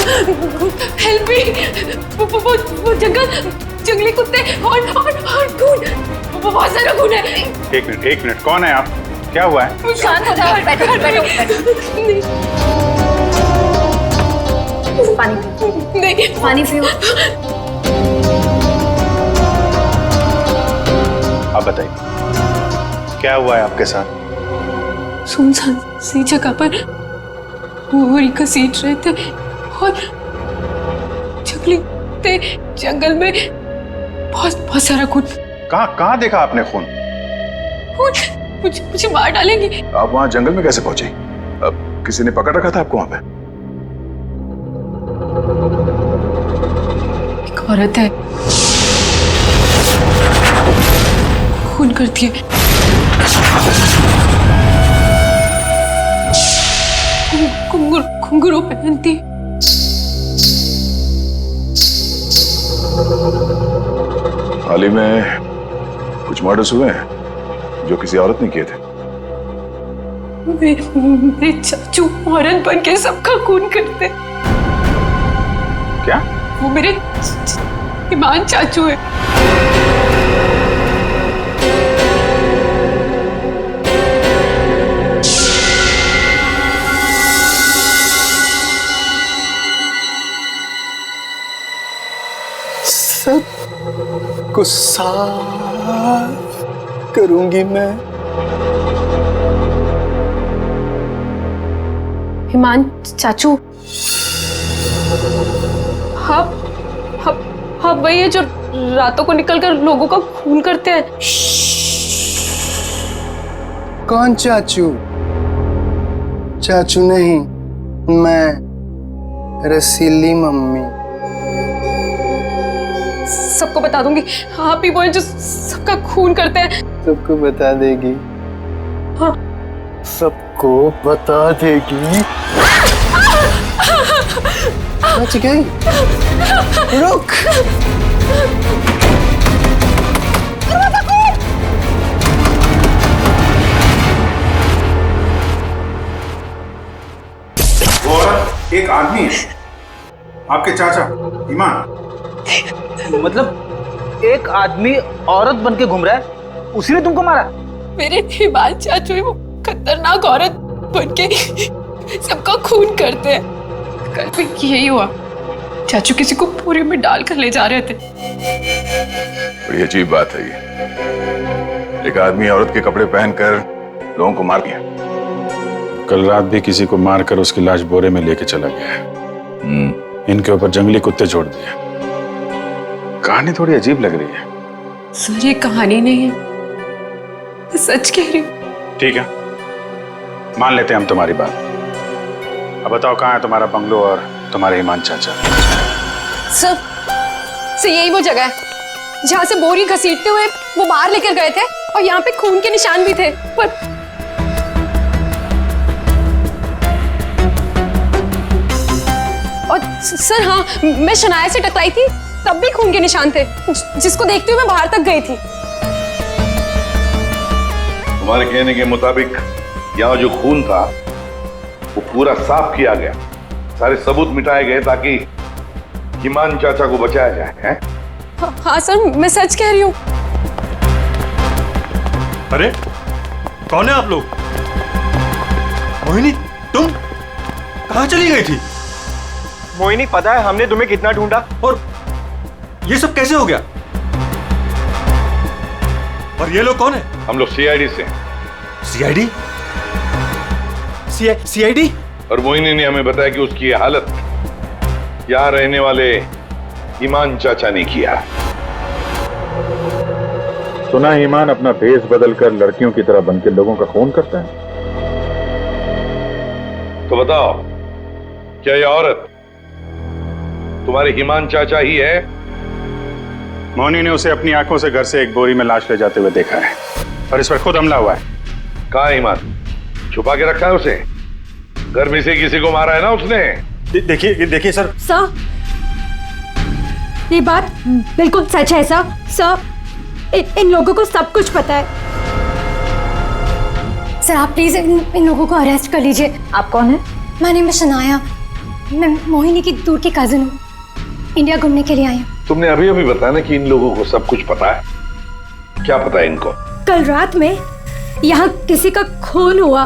Help me. वो जंगली कुत्ते और खून, बहुत सारा खून है। एक मिनट, कौन है आप? क्या हुआ है? शांत हो जाओ, बैठो। पानी पियो। नहीं, पानी पियो। आप बताइए, क्या हुआ है आपके साथ? सुनसान सी जगह पर बोरी घसीट रहे थे और जंगल में बहुत सारा खून। कहाँ देखा आपने खून? मुझे मार डालेंगे। आप वहां जंगल में कैसे पहुंचे? अब किसी ने पकड़ रखा था आपको वहां पे? एक औरत है, खून करती है। घुंघरू पहनती। हाल ही में कुछ मर्डर्स हुए हैं जो किसी औरत ने किए थे। मेरे चाचू औरत बन के सबका खून करते। क्या? वो मेरे ईमान चाचू है। सब को साफ करूंगी मैं। ईमान चाचू, हाँ वही है जो रातों को निकलकर लोगों का खून करते हैं। कौन चाचू? चाचू नहीं, मैं रसीली मम्मी। सबको बता दूंगी, आप ही वो हैं जो सबका खून करते हैं। सबको बता देगी? हाँ, सबको बता देगी। बच गई। रुक। वो औरत एक आदमी है, आपके चाचा ईमान। मतलब एक आदमी औरत बन के घूम रहा है, उसी ने तुमको मारा? मेरे ईमान चाचू है, वो खतरनाक औरत बन के सबका खून करते हैं। कल भी यही हुआ, चाचू किसी को पूरे में डालकर ले जा रहे थे। बड़ी अजीब बात है ये। एक आदमी औरत के कपड़े पहनकर लोगों को मार दिया। कल रात भी किसी को मारकर उसकी लाश बोरे में लेके चला गया है। इनके ऊपर जंगली कुत्ते छोड़ दिए। कहानी थोड़ी अजीब लग रही है। सर ये कहानी नहीं है, मैं सच कह रही हूँ। ठीक है, मान लेते हैं हम तुम्हारी बात। अब बताओ, कहाँ है तुम्हारा बंगलो और तुम्हारे ईमान चाचा? सर यही वो जगह है जहाँ से बोरी घसीटते हुए वो बाहर लेकर गए थे, और यहाँ पे खून के निशान भी थे। पर और सर हाँ, मैं शनाया से टकराई थी, तब भी खून के निशान थे, जिसको देखते हुए मैं बाहर तक गई थी। तुम्हारे कहने के मुताबिक यहाँ जो खून था वो पूरा साफ किया गया, सारे सबूत मिटाए गए ताकि ईमान चाचा को बचाया जाए, हैं? हाँ सर, मैं सच कह रही हूँ। अरे कौन है आप लोग? मोहिनी, तुम कहाँ चली गई थी? मोहिनी, पता है हमने तुम्हें कितना ढूंढा। और ये सब कैसे हो गया? और ये लोग कौन है? हम लोग सीआईडी से। सीआईडी? सीआईडी? और मोहिनी ने हमें बताया कि उसकी ये हालत यहाँ रहने वाले ईमान चाचा ने किया। सुना ईमान अपना भेष बदलकर लड़कियों की तरह बनकर लोगों का खून करता है। तो बताओ, क्या ये औरत तुम्हारे ईमान चाचा ही है? मोहिनी ने उसे अपनी आंखों से घर से एक बोरी में लाश ले जाते हुए देखा है, और इस पर खुद हमला हुआ है। कहाँ है ईमान? छुपा के रखा है उसे? घर में से किसी को मारा है ना उसने? देखिए सर। सर, ये बात बिल्कुल सच है सर। सर, इन लोगों को सब कुछ पता है। सर आप प्लीज इन लोगों को अरेस्ट कर लीजिए। आप कौन है? My name is Shanaya. मैं मोहिनी की दूर की कजिन हूँ, इंडिया घूमने के लिए आई हूँ। तुमने अभी अभी बताया ना कि इन लोगों को सब कुछ पता है। क्या पता है इनको? कल रात में यहाँ किसी का खून हुआ।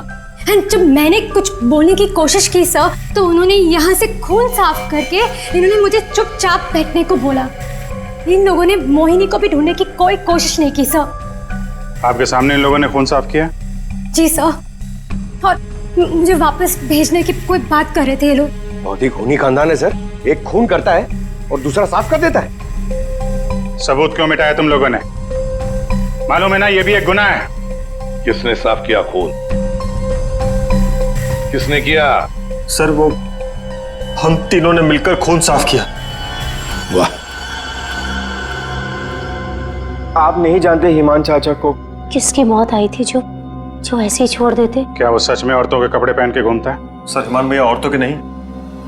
एंड जब मैंने कुछ बोलने की कोशिश की सर, तो उन्होंने यहाँ से खून साफ करके इन्होंने मुझे चुपचाप बैठने को बोला। इन लोगों ने मोहिनी को भी ढूंढने की कोई कोशिश नहीं की सर। आपके सामने इन लोगों ने खून साफ किया? जी सर, और मुझे वापस भेजने की कोई बात कर रहे थे ये लोग। बहुत ही खूनी खानदान है सर, एक खून करता है और दूसरा साफ कर देता है। सबूत क्यों मिटाया तुम लोगों ने? मालूम है ना ये भी एक गुनाह है। किसने साफ किया खून? किसने किया? सर वो हम तीनों ने मिलकर खून साफ किया। वाह, आप नहीं जानते हिमान चाचा को? किसकी मौत आई थी जो ऐसे ही छोड़ देते? क्या वो सच में औरतों के कपड़े पहन के घूमता है? सर हिमान भैया औरतों के नहीं,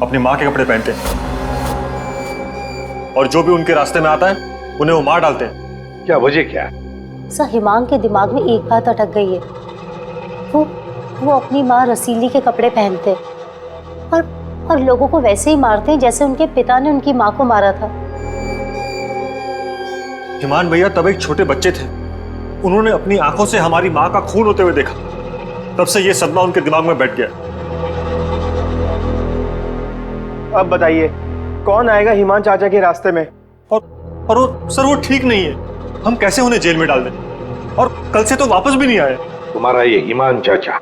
अपनी माँ के कपड़े पहनते हैं, और जो भी उनके रास्ते में आता है उन्हें वो मार डालते हैं। क्या वजह क्या है? सर हिमांग के दिमाग में एक बात अटक गई है। वो अपनी माँ रसीली के कपड़े पहनते और लोगों को वैसे ही मारते हैं जैसे उनके पिता ने उनकी माँ को मारा था। हिमान भैया तब एक छोटे बच्चे थे, उन्होंने अपनी आंखों से हमारी माँ का खून होते हुए देखा। तब से ये सदमा उनके दिमाग में बैठ गया। अब बताइए कौन आएगा हिमान चाचा के रास्ते में? और वो सर वो ठीक नहीं है, हम कैसे उन्हें जेल में डाल दें? और कल से तो वापस भी नहीं आए। तुम्हारा ये ईमान चाचा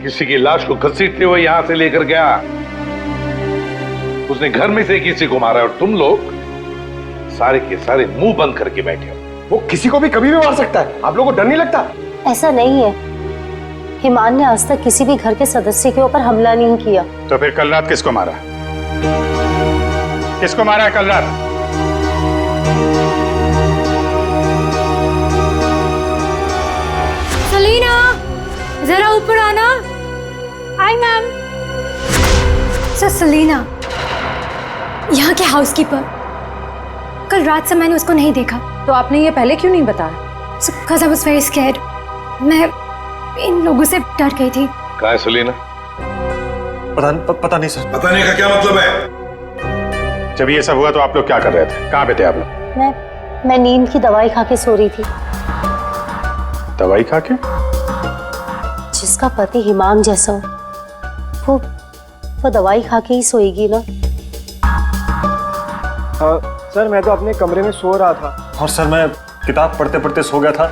किसी की लाश को घसीटते हुए यहां से लेकर गया, उसने घर में से किसी को मारा, और तुम लोग सारे के सारे मुंह बंद करके बैठे हो। वो किसी को भी कभी भी मार सकता है, आप लोगों को डर नहीं लगता? ऐसा नहीं है, हिमान ने आज तक किसी भी घर के सदस्य के ऊपर हमला नहीं किया। तो फिर कल रात किसको मारा? किसको मारा है कल रात? सलीना, जरा ऊपर आना। Hi ma'am. सर सलीना, यहाँ के हाउसकीपर, कल रात से मैंने उसको नहीं देखा। तो आपने ये पहले क्यों नहीं बताया? Because I was very scared. मैं इन लोगों से डर गई थी। कहाँ है सलीना? पता नहीं सर। पता नहीं का क्या मतलब है? जब ये सब हुआ तो आप लोग क्या कर रहे थे? कहाँ पे थे आप लोग? मैं नींद की दवाई खा के सो रही थी। दवाई खा के? जिसका पति हिमांग जैसा हो, वो दवाई खा के ही सोएगी ना। सर मैं तो अपने कमरे में सो रहा था। और सर मैं किताब पढ़ते पढ़ते सो गया था,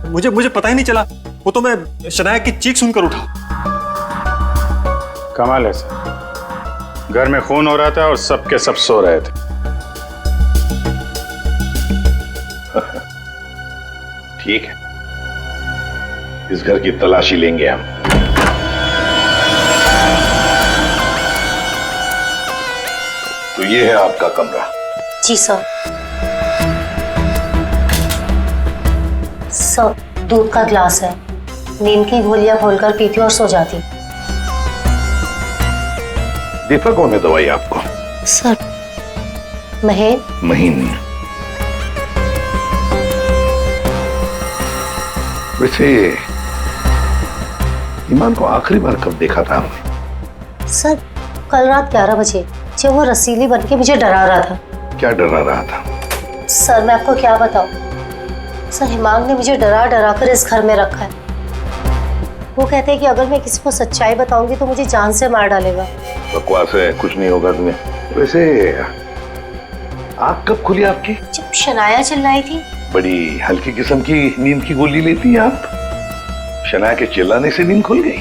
मुझे पता ही नहीं चला। वो तो मैं शनाया की चीख सुनकर उठा। कमाल है सर, घर में खून हो रहा था और सबके सब सो रहे थे। ठीक है, इस घर की तलाशी लेंगे हम। तो ये है आपका कमरा। जी सर। सर दूध का ग्लास है, नींद की गोलियां घोलकर पीती और सो जाती। देता कौन है दवाई आपको? सर महीन। महीन। वैसे ईमान को आखिरी बार कब देखा था आपने? सर कल रात 11 बजे, जब वो रसीली बनके मुझे डरा रहा था। क्या डरा रहा था? सर मैं आपको क्या बताऊं, सर हिमांग ने मुझे डरा डरा कर इस घर में रखा है। वो कहते हैं कि अगर मैं किसी को सच्चाई बताऊंगी तो मुझे जान से मार डालेगा। बकवास है, कुछ नहीं होगा तुम्हें। वैसे आँख कब खुली आपकी? जब शनाया चिल्लाई थी। बड़ी हल्की किस्म की नींद की गोली लेती हैं आप। शनाया के चिल्लाने से नींद खुल गई?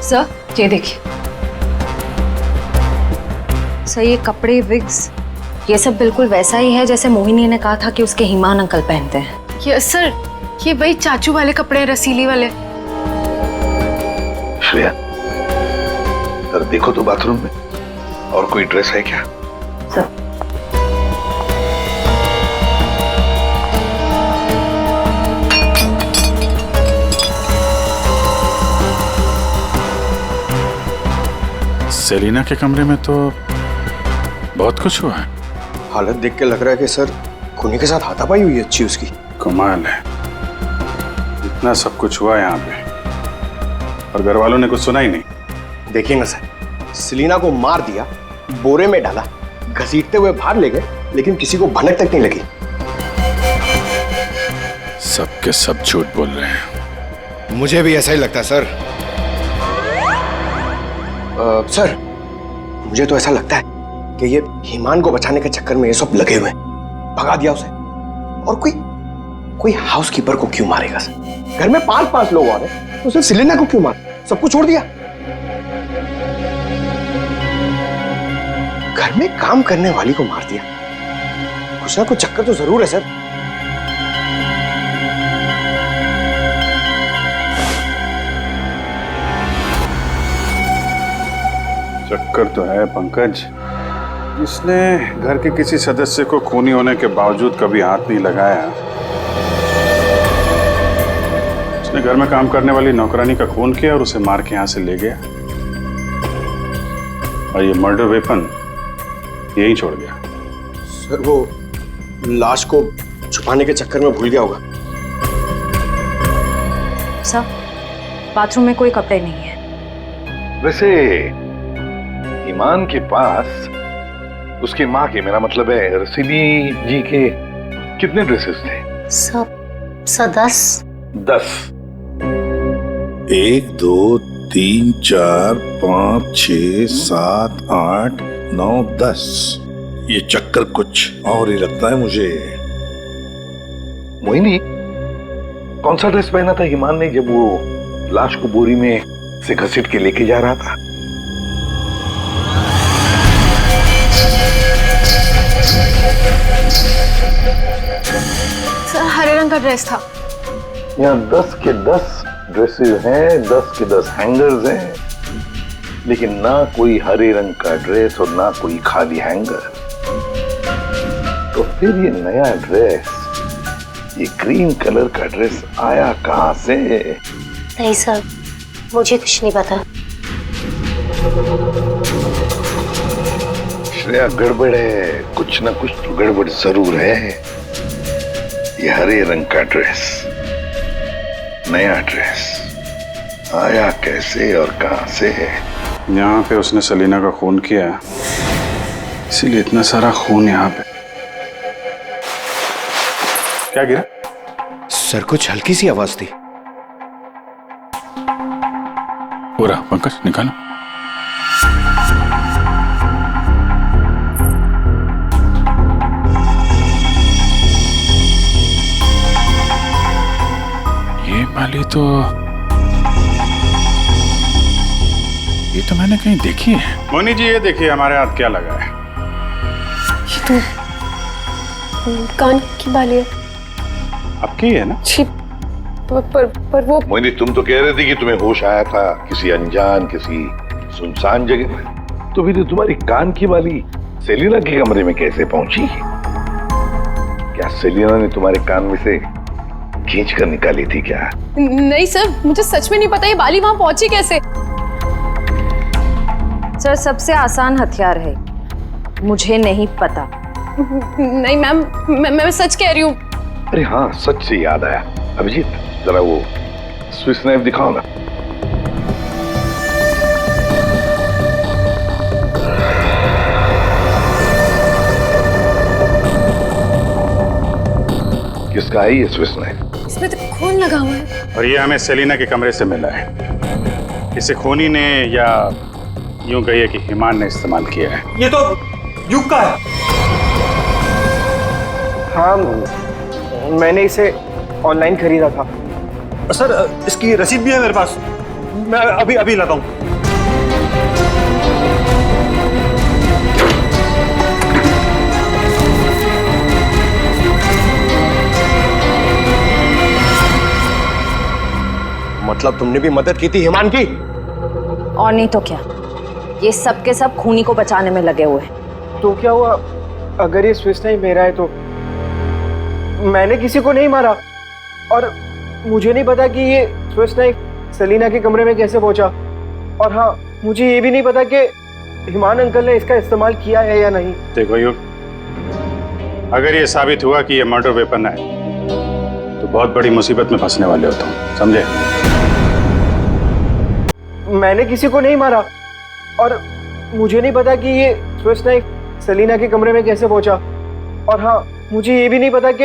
सर ये देखिए सर, ये कपड़े, विग्स, ये सब बिल्कुल वैसा ही है जैसे मोहिनी ने कहा था कि उसके हिमान अंकल पहनते हैं। ये सर, ये वही चाचू वाले कपड़े, रसीली वाले। श्रेया, सर देखो तो बाथरूम में और कोई ड्रेस है क्या? सर सेलिना के कमरे में तो बहुत कुछ हुआ है। हालत देख के लग रहा है कि सर खूनी के साथ हाथापाई हुई अच्छी उसकी। कमाल है, इतना सब कुछ हुआ यहाँ पे और घर वालों ने कुछ सुना ही नहीं। देखिए ना सर, सेलिना को मार दिया, बोरे में डाला, घसीटते हुए बाहर ले गए, लेकिन किसी को भनक तक नहीं लगी। सब के सब झूठ बोल रहे हैं। मुझे भी ऐसा ही लगता है सर। सर, मुझे तो ऐसा लगता है कि ये ईमान को बचाने के चक्कर में ये सब लगे हुए हैं। भगा दिया उसे, और कोई हाउसकीपर को क्यों मारेगा सर? घर में 5-5 लोग और हैं, तो सिर्फ सेलिना को क्यों मार? सबको छोड़ दिया। घर में काम करने वाली को मार दिया। कुछ ना कुछ चक्कर तो जरूर है सर। चक्कर तो है पंकज। इसने घर के किसी सदस्य को खूनी होने के बावजूद कभी हाथ नहीं लगाया। उसने घर में काम करने वाली नौकरानी का खून किया और उसे मार के यहां से ले गया, और ये मर्डर वेपन यहीं छोड़ गया। सर, वो लाश को छुपाने के चक्कर में भूल गया होगा। सर, बाथरूम में कोई कपड़े नहीं है। वैसे ईमान के पास उसकी माँ के, मेरा मतलब है रसीली जी के, कितने ड्रेसेस थे? सब 10। 1 2 3 4 5 6 7 8 9 10। ये चक्कर कुछ और ही लगता है मुझे। मोहिनी, कौन सा ड्रेस पहना था ईमान ने जब वो लाश को बोरी में से घसीट के लेके जा रहा था? सर, हरे रंग का ड्रेस था। यहाँ 10 के 10 ड्रेसेस हैं, 10 के 10 हैंगर्स हैं, लेकिन ना कोई हरे रंग का ड्रेस और ना कोई खाली हैंगर। तो फिर ये नया ड्रेस, ये ग्रीन कलर का ड्रेस आया कहां से? नहीं सर, मुझे कुछ नहीं पता। श्रेया, गड़बड़ है, कुछ ना कुछ तो गड़बड़ जरूर है। ये हरे रंग का ड्रेस, नया ड्रेस आया कैसे और कहां से? यहाँ पे उसने सेलिना का खून किया, इसीलिए इतना सारा खून यहाँ पे। क्या गिरा? सर, कुछ हल्की सी आवाज थी। पूरा पंकज निकालो। ये माली तो, ये तो मैंने कहीं देखी है। मोनी जी, ये देखिए हमारे हाथ क्या लगा है। ये तो कान की बाली है। आपकी है ना? छी, पर वो मोहिनी, तुम तो कह रहे थे कि तुम्हें होश आया था किसी अनजान, किसी सुनसान जगह में। तो फिर तुम्हारी कान की बाली सेलिना के कमरे में कैसे पहुंची? क्या सेलिना ने तुम्हारे कान में से खींच कर निकाली थी क्या? नहीं सर, मुझे सच में नहीं पता ये बाली वहां पहुंची कैसे। सर, सबसे आसान हथियार है, मुझे नहीं पता। नहीं मैम, मैं सच कह रही हूँ। अरे हाँ, सच से याद आया। अभिजीत, जरा वो स्विस नाइफ दिखाओ ना। किसका है ये स्विस नाइफ? इसमें तो खून लगा हुआ है। और ये हमें सेलिना के कमरे से मिला है। इसे खूनी ने, या यूं कहिए कि ईमान ने इस्तेमाल किया है। ये तो युग का है। हाँ, मैंने इसे ऑनलाइन खरीदा था। सर, इसकी रसीद भी है मेरे पास, मैं अभी लाता हूँ। मतलब तुमने भी मदद की थी ईमान की? और नहीं तो क्या, ये सब के सब खूनी को बचाने में लगे हुए हैं। तो क्या हुआ अगर ये स्विस नाइफ मेरा है? तो मैंने किसी को नहीं मारा, और मुझे नहीं पता कि ये स्विस नाइफ सेलिना के कमरे में कैसे पहुंचा। और हाँ, मुझे ये भी नहीं पता कि ईमान अंकल ने इसका इस्तेमाल किया है या नहीं। देखो युग, अगर ये साबित हुआ कि ये मर्डर वेपन है तो बहुत बड़ी मुसीबत में फंसने वाले हो तुम, समझे? मैंने किसी को नहीं मारा और मुझे नहीं पता कि ये स्विस नाइफ सलीना के कमरे में कैसे पहुंचा। और हाँ, मुझे ये भी नहीं पता कि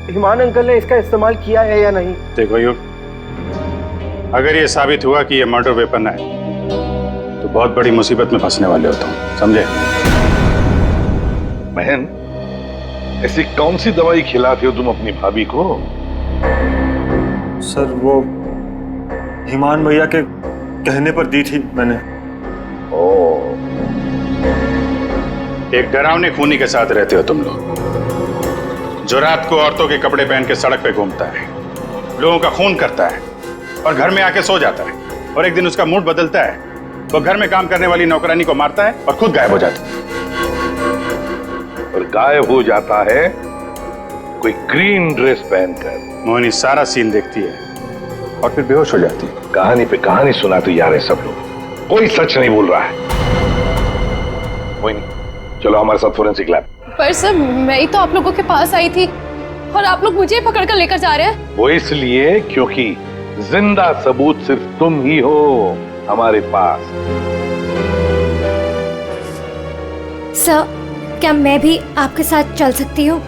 हिमान अंकल ने इसका इस्तेमाल किया है या नहीं। देखो यू, अगर ये साबित हुआ कि ये मर्डर वेपन है तो बहुत बड़ी मुसीबत में फंसने वाले हो तुम, समझे? बहन, ऐसी कौन सी दवाई खिलाते हो तुम अपनी भाभी को? सर वो हिमान भैया के कहने पर दी थी मैंने। ओ, एक डरावने खूनी के साथ रहते हो तुम लोग, जो रात को औरतों के कपड़े पहन के सड़क पे घूमता है, लोगों का खून करता है और घर में आके सो जाता है, और एक दिन उसका मूड बदलता है, वो घर में काम करने वाली नौकरानी को मारता है और खुद गायब हो जाता है। और गायब हो जाता है कोई ग्रीन ड्रेस पहनकर। मोहिनी सारा सीन देखती है और फिर बेहोश हो जाती है। कहानी पे कहानी सुनाते जा रहे सब लोग, कोई सच नहीं बोल रहा है। मोहिनी, चलो हमारे साथ फोरेंसिक लैब। पर सर मैं ही तो आप लोगों के पास आई थी और आप लोग मुझे पकड़ कर लेकर जा रहे हैं। वो इसलिए क्योंकि जिंदा सबूत सिर्फ तुम ही हो हमारे पास। सर, क्या मैं भी आपके साथ चल सकती हूँ?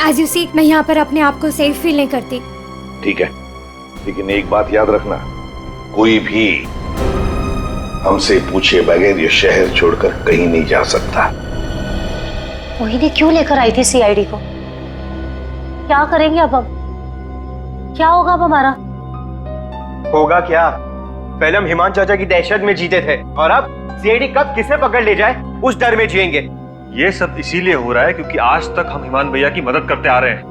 एज यू सी, मैं यहाँ पर अपने आप को सेफ फील नहीं करती। ठीक है, लेकिन एक बात याद रखना, कोई भी हमसे पूछे बगैर ये शहर छोड़कर कहीं नहीं जा सकता। मोहिनी क्यों लेकर आई थी सीआईडी को? क्या करेंगे अब हम? क्या होगा अब हमारा? होगा क्या? पहले हम हिमान चाचा की दहशत में जीते थे और अब सीआईडी कब किसे पकड़ ले जाए उस डर में जिएंगे। ये सब इसीलिए हो रहा है क्योंकि आज तक हम हिमान भैया की मदद करते आ रहे हैं।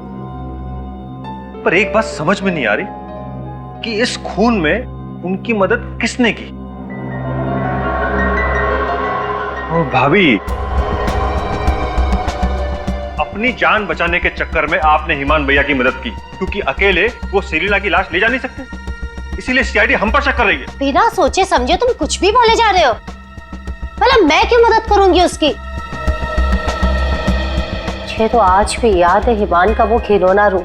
पर एक बात समझ में नहीं आ रही कि इस खून में उनकी मदद किसने की। भाभी, अपनी जान बचाने के चक्कर में आपने हिमान भैया की मदद की, क्योंकि अकेले वो सेलिना की लाश ले जा नहीं सकते, इसीलिए सीआईडी हम पर शक कर रही है। बिना सोचे समझे तुम कुछ भी बोले जा रहे हो। भला मैं क्यों मदद करूंगी उसकी? मुझे तो आज भी याद है हिमान का वो खिलौना रूम,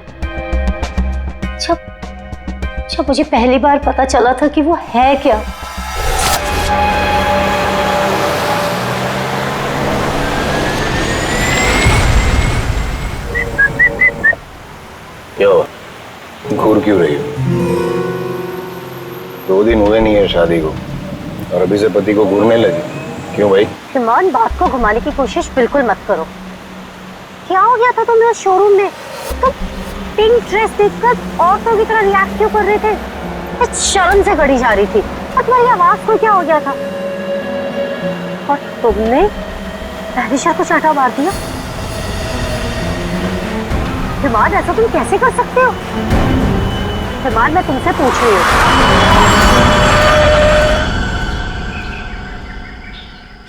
जब मुझे पहली बार पता चला था कि वो है क्या। क्या हुआ? घूर क्यों रही हो? 2 दिन हुए नहीं है शादी को और अभी से पति को घूरने लगी, क्यों भाई? हिमान, बात को घुमाने की कोशिश बिल्कुल मत करो। क्या हो गया था तुम्हें शोरूम में? तुम पिंक ड्रेस देखकर औरतों की तरह रिएक्ट क्यों कर रहे थे? कुछ शर्म से गड़ी जा रही थी और तुम्हारी आवाज को क्या हो गया था? और तुमने तहरीशा को चाटा मार दिया। हिमान, ऐसा तुम कैसे कर सकते हो? हिमान, मैं तुमसे पूछ रही हूँ,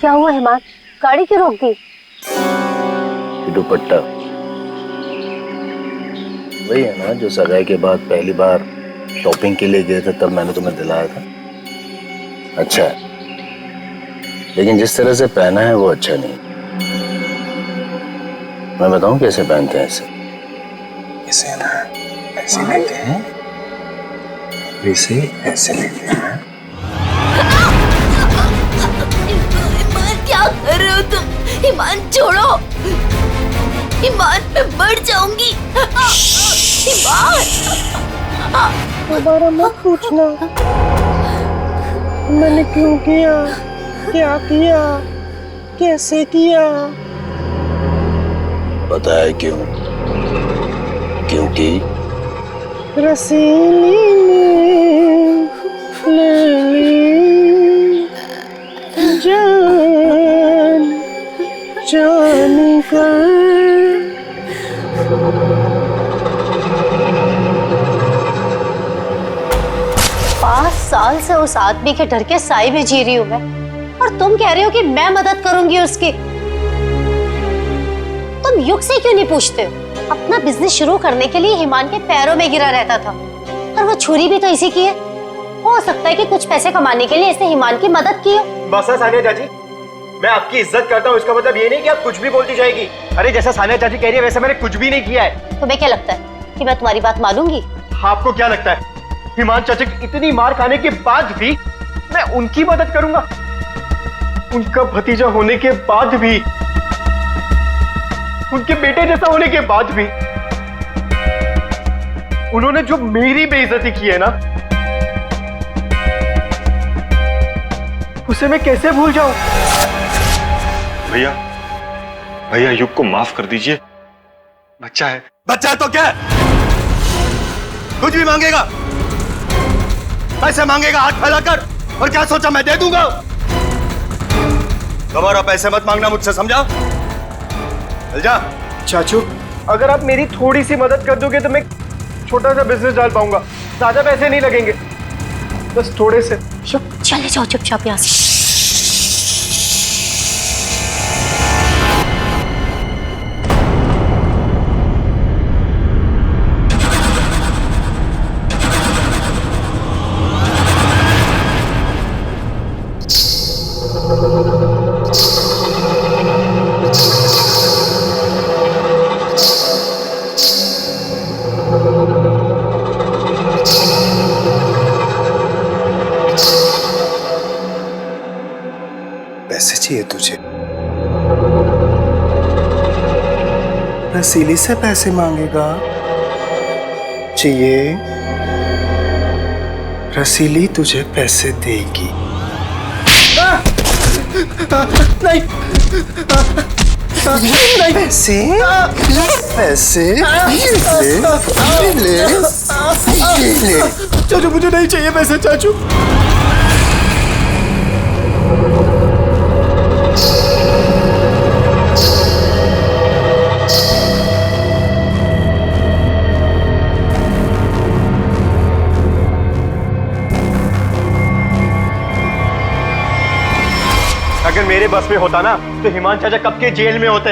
क्या हुआ हिमान? गाड़ी क्यों रोक दी? दुपट्टा वही है ना जो सगाई के बाद पहली बार शॉपिंग के लिए गए थे, तब मैंने तुम्हें दिलाया था। अच्छा है, लेकिन जिस तरह से पहना है वो अच्छा नहीं। मैं बताऊं कैसे पहनते हैं इसे? इसे ना ऐसे लेते हैं, इसे ऐसे लेते हैं। ईमान, क्या कर रहे हो तुम? ईमान छोड़ो, ईमान मैं मर जाऊंगी। ईमान, दोबारा मत पूछना मैंने क्यों किया, क्या किया, कैसे किया। पता है क्यों? क्योंकि रसीली ने ले ली जान, जान कर। 5 साल से उस आदमी के डर के साए में जी रही हूँ मैं, और तुम कह रहे हो कि मैं मदद करूंगी उसकी। तुम युग से क्यों नहीं पूछते हो? अपना बिजनेस शुरू करने के लिए हिमान के पैरों में गिरा रहता था, और वो छुरी भी तो इसी की है। हो सकता है कि कुछ पैसे कमाने के लिए इसने हिमान की मदद की हो। बस है सानिया चाची, मैं आपकी इज्जत करता हूँ, इसका मतलब ये नहीं कि आप कुछ भी बोलती जाएगी। अरे जैसा सानिया चाची कह रही है वैसे मैंने कुछ भी नहीं किया है। तुम्हें क्या लगता है कि मैं तुम्हारी बात मानूंगी? आपको क्या लगता है हिमान चाचा की इतनी मार खाने के बाद भी मैं उनकी मदद करूंगा? उनका भतीजा होने के बाद भी, उनके बेटे जैसा होने के बाद भी उन्होंने जो मेरी बेइज्जती की है ना, उसे मैं कैसे भूल जाऊं? भैया, भैया युग को माफ कर दीजिए। बच्चा है। बच्चा है तो क्या? कुछ भी मांगेगा, पैसे मांगेगा हाथ फैलाकर, और क्या सोचा मैं दे दूंगा? दोबारा पैसे मत मांगना मुझसे, समझा? चल जा। चाचू, अगर आप मेरी थोड़ी सी मदद कर दोगे तो मैं छोटा सा बिजनेस डाल पाऊंगा। ज्यादा पैसे नहीं लगेंगे, बस थोड़े से। चले जाओ चुपचाप यहाँ से। पैसे चाहिए तुझे? रसीली से पैसे मांगेगा? चाहिए? रसीली तुझे पैसे देगी। नहीं, नहीं, पैसे, पैसे ले, ले। चाचू मुझे नहीं चाहिए पैसे, चाचू। अगर मेरे बस में होता ना तो हिमान चाचा कब के जेल में होते।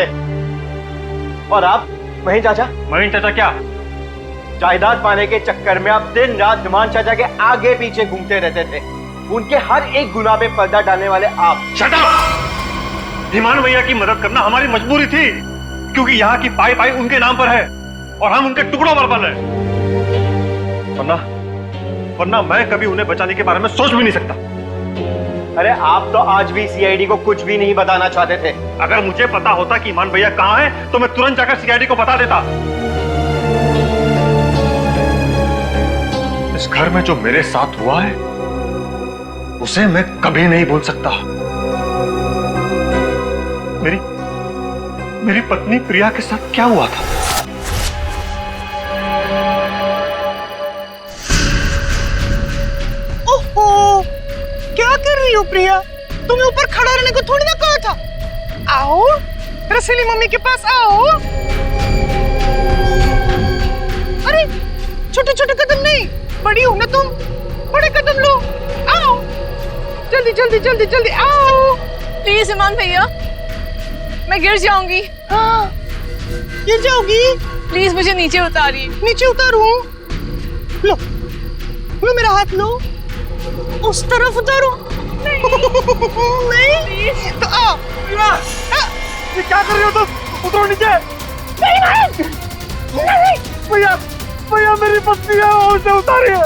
और आप महीन चाचा? महीन चाचा क्या? जायदाद पाने के चक्कर में आप दिन रात हिमान चाचा के आगे पीछे घूमते रहते थे। उनके हर एक गुनाह पे पर्दा डालने वाले आप। Shut up! हिमान भैया की मदद करना हमारी मजबूरी थी, क्योंकि यहाँ की पाई पाई उनके नाम पर है और हम उनके टुकड़ों पर बल हैं। वरना मैं कभी उन्हें बचाने के बारे में सोच भी नहीं सकता। अरे आप तो आज भी सीआईडी को कुछ भी नहीं बताना चाहते थे। अगर मुझे पता होता कि ईमान भैया कहाँ है तो मैं तुरंत जाकर सीआईडी को बता देता। इस घर में जो मेरे साथ हुआ है उसे मैं कभी नहीं भूल सकता। मेरी पत्नी प्रिया के साथ क्या हुआ था? ओहो, क्या कर रही हो प्रिया? तुम्हें ऊपर खड़ा रहने को थोड़ी ना कहा था। आओ रसीली मम्मी के पास आओ। अरे छोटे छोटे कदम नहीं, बड़ी हो ना तुम, बड़े कदम लो। आओ जल्दी जल्दी जल्दी जल्दी आओ। प्लीज ईमान भैया, मैं गिर जाऊंगी। हाँ, गिर जाओगी? प्लीज मुझे नीचे उतारिए। नीचे उतारूं? लो लो मेरा हाथ लो, उस तरफ उतारो। नहीं तो आओ। ये क्या कर रहे हो तुम? उतरो नीचे। नहीं नहीं नहीं। भैया, भैया मेरी पत्नी है, वो उसे उतारिए,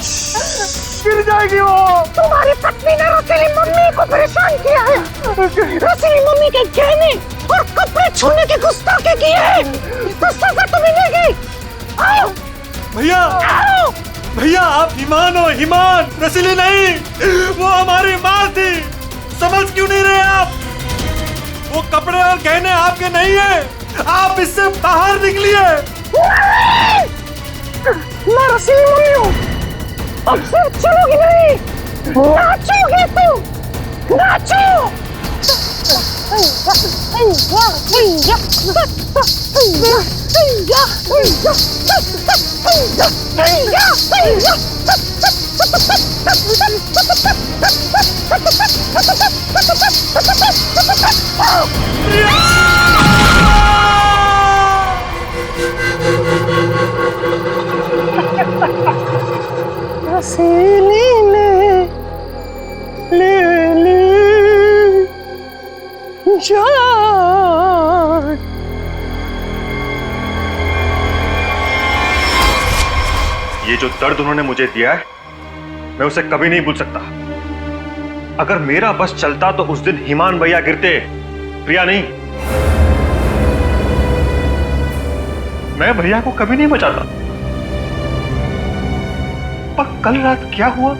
गिर जाएगी वो। तुम्हारी पत्नी ने रसीली मम्मी को परेशान किया है। रसीली मम्मी के गहने और कपड़े छूने की गुस्ताखी की है, तो सजा तुम्हें मिलेगी। आओ भैया, आओ। भैया आप ईमान हो, ईमान, रसीली नहीं। वो हमारी माँ थी, समझ क्यों नहीं रहे आप? वो कपड़े और गहने आपके नहीं है, आप इससे बाहर निकलिए। मैं रसीली मम्मी हूँ, अब सिर्फ चलोगी नहीं, नाचोगे तुम, नाचो। रसीली ले जान। ये जो दर्द उन्होंने मुझे दिया है, मैं उसे कभी नहीं भूल सकता। अगर मेरा बस चलता तो उस दिन ईमान भैया गिरते, प्रिया नहीं। मैं भैया को कभी नहीं बचाता। पर कल रात क्या हुआ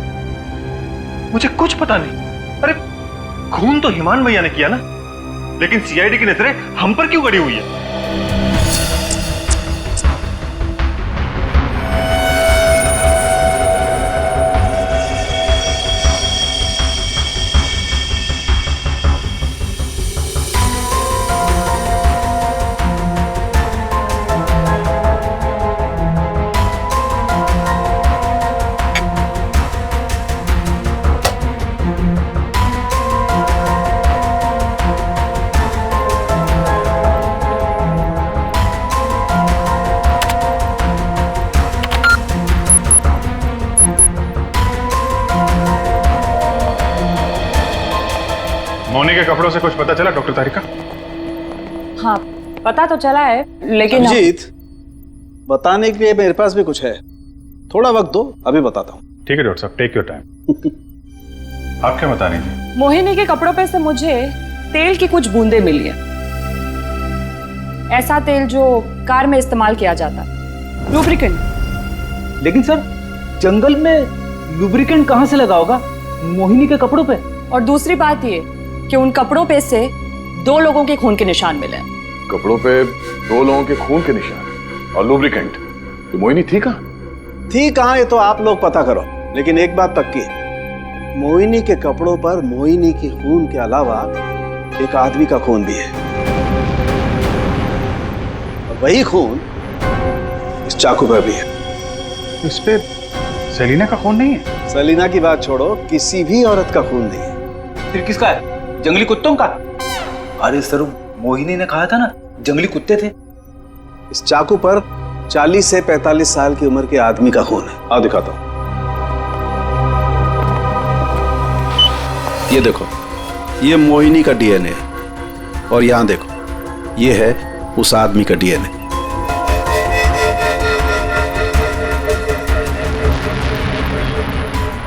मुझे कुछ पता नहीं। अरे खून तो ईमान भैया ने किया ना, लेकिन सीआईडी की नजरें हम पर क्यों गड़ी हुई है? मोनी के कपड़ों से कुछ पता चला डॉक्टर तारिका? हाँ, पता तो चला है, लेकिन अभिजीत, बताने के लिए मेरे पास भी कुछ है। थोड़ा वक्त दो, अभी बताता हूँ। ठीक है डॉक्टर साहब, टेक योर टाइम। आप क्या बता रही थी? मोहिनी के कपड़ों पे से मुझे तेल की कुछ बूंदें मिली है। ऐसा तेल जो कार में इस्तेमाल किया जाता, लुब्रिकेंट। लेकिन सर, जंगल में लुब्रिकेंट कहाँ से लगा होगा मोहिनी के कपड़ों पे? और दूसरी बात ये कि उन कपड़ों पे से 2 लोगों के खून के निशान मिले। कपड़ों पे 2 लोगों के खून के निशान और लुब्रिकेंट। तो मोहिनी थी कहाँ? थी कहाँ ये तो आप लोग पता करो, लेकिन एक बात पक्की है, मोहिनी के कपड़ों पर मोहिनी के खून के अलावा एक आदमी का खून भी है। और वही खून इस चाकू पर भी है। इस पे सेलिना का खून नहीं है? सेलिना की बात छोड़ो, किसी भी औरत का खून नहीं है। फिर किसका है? जंगली कुत्तों का? अरे सर, मोहिनी ने कहा था ना जंगली कुत्ते थे। इस चाकू पर 40 से 45 साल की उम्र के आदमी का खून है। आओ दिखाता हूं। ये देखो, ये मोहिनी का डीएनए है, और यहां देखो, ये है उस आदमी का डीएनए।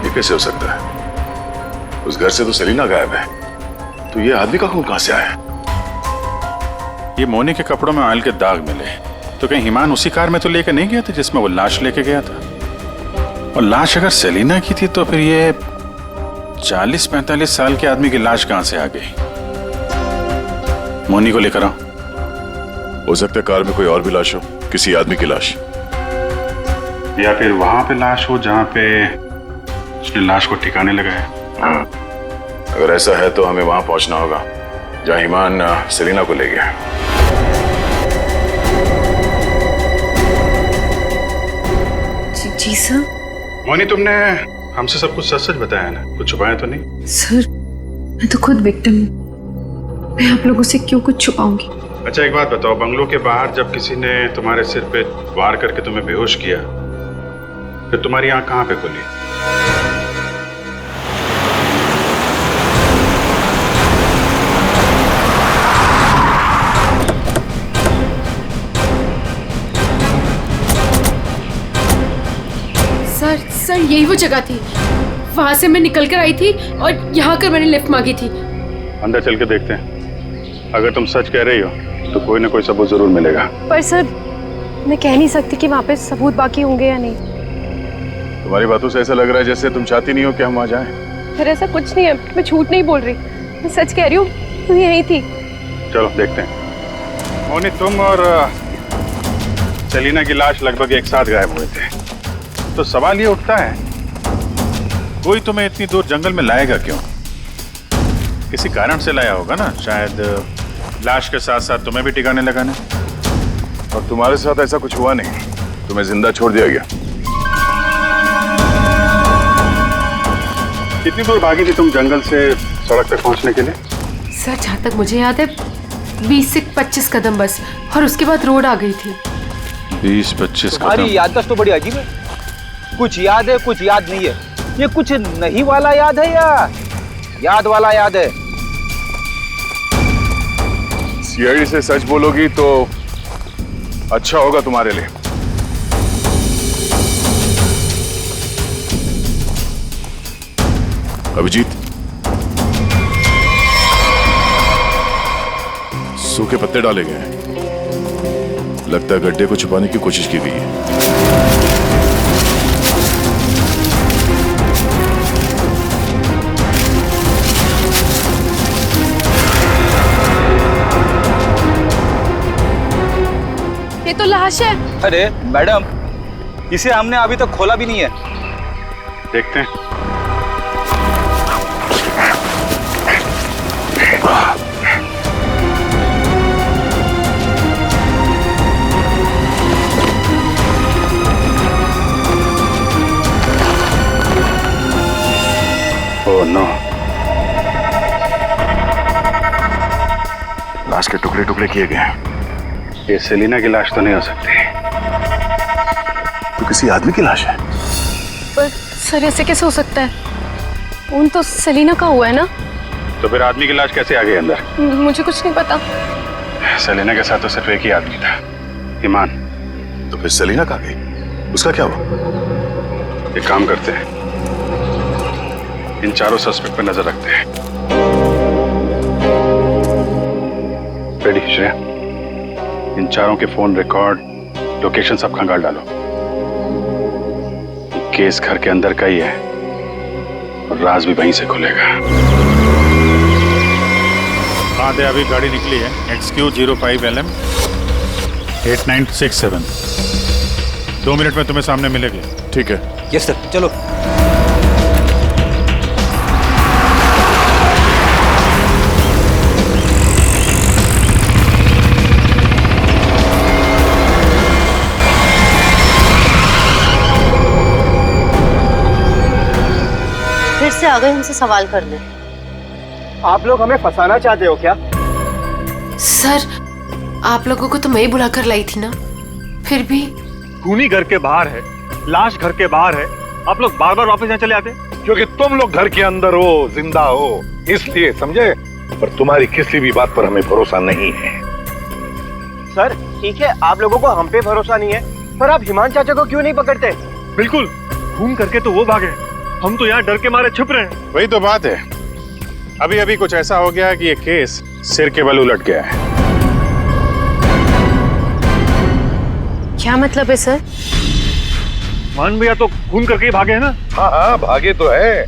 ये कैसे हो सकता है? उस घर से तो सेलिना गायब है, तो ये आदमी का खून कहां से आया? ये मोनी के कपड़ों में ऑयल के दाग मिले, तो कहीं ईमान उसी कार में तो लेके नहीं गया था जिसमें वो लाश लेके गया था? और लाश अगर सेलिना की थी तो फिर ये 40-45 साल के आदमी की लाश कहां से आ गई? मोनी को लेकर आओ। हो सकता है कार में कोई और भी लाश हो, किसी आदमी की लाश, या फिर वहां पे लाश हो जहां पे उसने लाश को ठिकाने लगाया। हाँ, अगर ऐसा है तो हमें वहां पहुंचना होगा जहां ईमान सेलिना को ले गया। जी सर। मोनी, तुमने हमसे सब कुछ सच सच बताया ना? कुछ छुपाया तो नहीं? सर, मैं तो खुद विक्टिम हूँ, मैं आप लोगों से क्यों कुछ छुपाऊंगी? अच्छा एक बात बताओ, बंगलों के बाहर जब किसी ने तुम्हारे सिर पे वार करके तुम्हें बेहोश किया, फिर तुम्हारी आंख कहां पे खुली? सर यही वो जगह थी, वहां से मैं निकल कर आई थी और यहाँ कर मैंने लिफ्ट मांगी थी। अंदर चल के देखते हैं, अगर तुम सच कह रही हो तो कोई ना कोई सबूत जरूर मिलेगा। पर सर, मैं कह नहीं सकती कि वहाँ पे सबूत बाकी होंगे या नहीं। तुम्हारी बातों से ऐसा लग रहा है जैसे तुम चाहती नहीं हो कि हम वहां जाएं। फिर ऐसा कुछ नहीं है, मैं झूठ नहीं बोल रही, मैं सच कह रही हूँ, तू यहीं थी। चलो देखते हैं। मोनी, तुम और सेलिना की लाश लगभग एक साथ गायब हुए थे, तो सवाल ये उठता है, कोई तुम्हें इतनी दूर जंगल में लाएगा क्यों? किसी कारण से लाया होगा ना, शायद लाश के साथ साथ तुम्हें भी ठिकाने लगाने। और तुम्हारे साथ ऐसा कुछ हुआ नहीं, तुम्हें जिंदा छोड़ दिया गया। कितनी दूर भागी थी तुम जंगल से सड़क तक पहुंचने के लिए? सर, जहाँ तक मुझे याद है 20 से 25 कदम बस, और उसके बाद रोड आ गई थी। 20-25 कदम? तुम्हारी याददाश्त तो बड़ी अजीब है, कुछ याद है कुछ याद नहीं है। ये कुछ नहीं वाला याद है या याद वाला याद है? सीआईडी से सच बोलोगी तो अच्छा होगा तुम्हारे लिए। अभिजीत, सूखे पत्ते डाले गए हैं। लगता है गड्ढे को छुपाने की कोशिश की गई है। ये तो लाश है। अरे मैडम, इसे हमने अभी तक खोला भी नहीं है। देखते हैं। ओह नो, लाश के टुकड़े टुकड़े किए गए हैं। ये सेलिना की लाश तो नहीं हो सकती। तो किसी आदमी की लाश है। पर सर ऐसे कैसे हो सकता है? खून तो सेलिना का हुआ है ना? तो फिर आदमी की लाश कैसे आ गई अंदर? मुझे कुछ नहीं पता। सेलिना के साथ तो सिर्फ एक ही आदमी था, ईमान। तो फिर सेलिना कहाँ गई? उसका क्या हुआ? एक काम करते हैं, इन चारों सस्पेक्ट पर नजर रखते हैं। रेडी श्रेया, इन चारों के फोन रिकॉर्ड, लोकेशन सब खंगाल डालो। केस घर के अंदर का ही है और राज भी वहीं से खुलेगा। हाँ दे, अभी गाड़ी निकली है XQ05LM 8967। 2 मिनट में तुम्हें सामने मिलेगी। ठीक है। यस सर, चलो। फिर से आ गए हमसे सवाल करने। आप लोग हमें फंसाना चाहते हो क्या? सर, आप लोगों को तो मैं ही बुलाकर लाई थी ना, फिर भी। खूनी घर के बाहर है, लाश घर के बाहर है, आप लोग बार बार वापस यहाँ चले आते? क्योंकि तुम लोग घर के अंदर हो, जिंदा हो, इसलिए, समझे? पर तुम्हारी किसी भी बात पर हमें भरोसा नहीं है। सर ठीक है, आप लोगों को हम पे भरोसा नहीं है, पर आप हिमान चाचा को क्यों नहीं पकड़ते? बिल्कुल, खून करके तो वो भागे, हम तो यहाँ डर के मारे छुप रहे हैं। वही तो बात है, अभी अभी कुछ ऐसा हो गया कि ये केस सिर के बल उलट गया है। क्या मतलब है सर? मान भैया तो खून करके ही भागे है ना? हाँ हाँ, भागे तो है,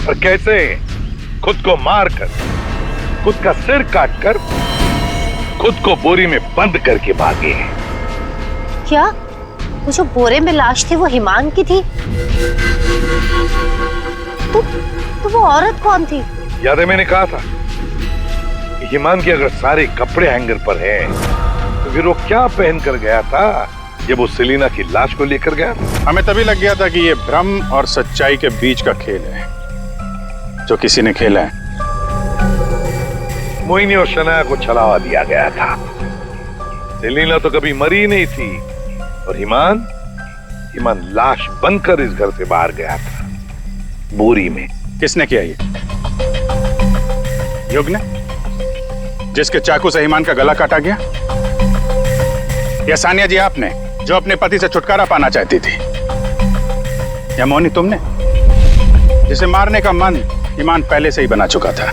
पर कैसे? खुद को मार कर, खुद का सिर काट कर, खुद को बोरी में बंद करके भागे। क्या वो जो बोरे में लाश थी वो हिमान की थी? तो वो औरत कौन थी? याद है मैंने कहा था कि हिमान के अगर सारे कपड़े हैंगर पर हैं, तो फिर वो क्या पहन कर गया था जब वो सेलिना की लाश को लेकर गया? हमें तभी लग गया था कि ये भ्रम और सच्चाई के बीच का खेल है जो किसी ने खेला है। मोहिनी और शनाया को छलावा दिया गया था। सेलिना तो कभी मरी नहीं थी और हिमान लाश बनकर इस घर से बाहर गया था, बोरी में। किसने किया ये? युग ने, जिसके चाकू से हिमान का गला काटा गया? या सानिया जी आपने, जो अपने पति से छुटकारा पाना चाहती थी? या मोहिनी तुमने, जिसे मारने का मन हिमान पहले से ही बना चुका था?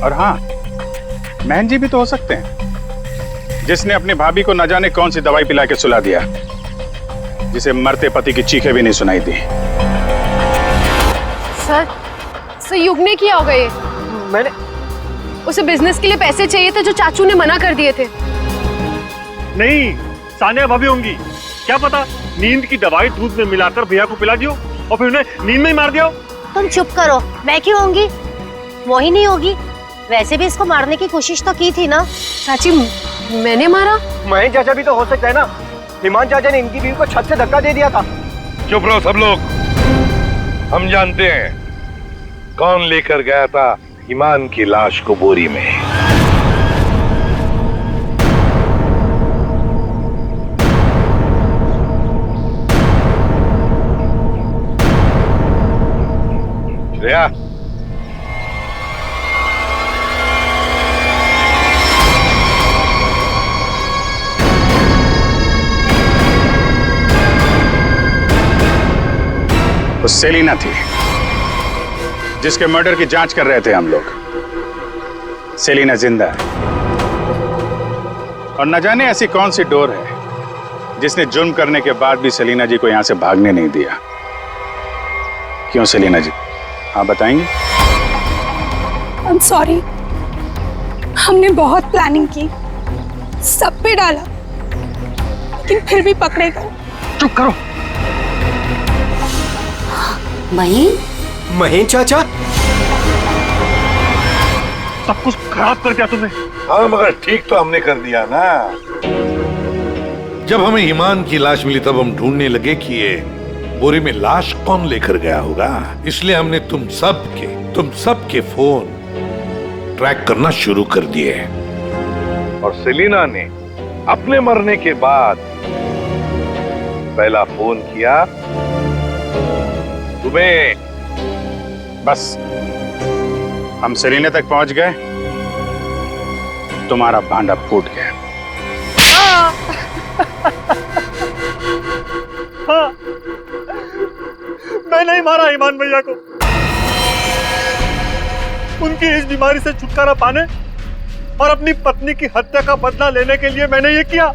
और हाँ, महन जी भी तो हो सकते हैं, जिसने अपनी भाभी को न जाने कौन सी दवाई पिला के सुला दिया, जिसे मरते पति की चीखें भी नहीं सुनाई दी। सर युग ने किया होगा ये। मैंने उसे बिजनेस के लिए पैसे चाहिए थे जो चाचू ने मना कर दिए थे। नहीं, सानिया भाभी होंगी, क्या पता नींद की दवाई दूध में मिलाकर भैया को पिला दियो और फिर उन्हें नींद में ही मार दिया। तुम चुप करो, मैं क्यों होंगी? मोहिनी होगी। वैसे भी इसको मारने की कोशिश तो की थी ना। चाची, मैंने मारा? महेश चाचा भी तो हो सकता है ना, हिमान चाचा ने इनकी बीवी को छत से धक्का दे दिया था। चुप रहो सब लोग, हम जानते हैं कौन लेकर गया था हिमान की लाश को बोरी में। श्रेया, वो सेलिना थी जिसके मर्डर की जांच कर रहे थे हम लोग। सेलिना जिंदा है और न जाने ऐसी कौन सी डोर है जिसने जुर्म करने के बाद भी सेलिना जी को यहां से भागने नहीं दिया। क्यों सेलिना जी, आप बताएंगे? आई एम सॉरी, हमने बहुत प्लानिंग की, सब पे डाला, लेकिन फिर भी पकड़े गए। चुप करो। महीन चाचा, सब कुछ खराब कर दिया तुमने। हाँ मगर ठीक तो हमने कर दिया ना। जब हमें ईमान की लाश मिली तब हम ढूंढने लगे कि ये बोरे में लाश कौन लेकर गया होगा, इसलिए हमने तुम सब के फोन ट्रैक करना शुरू कर दिए। और सेलिना ने अपने मरने के बाद पहला फोन किया तुम्हें। बस हम सेलिना तक पहुंच गए, तुम्हारा भांडा फूट गया। हाँ, मैं नहीं मारा ईमान भैया को। उनकी इस बीमारी से छुटकारा पाने और अपनी पत्नी की हत्या का बदला लेने के लिए मैंने ये किया।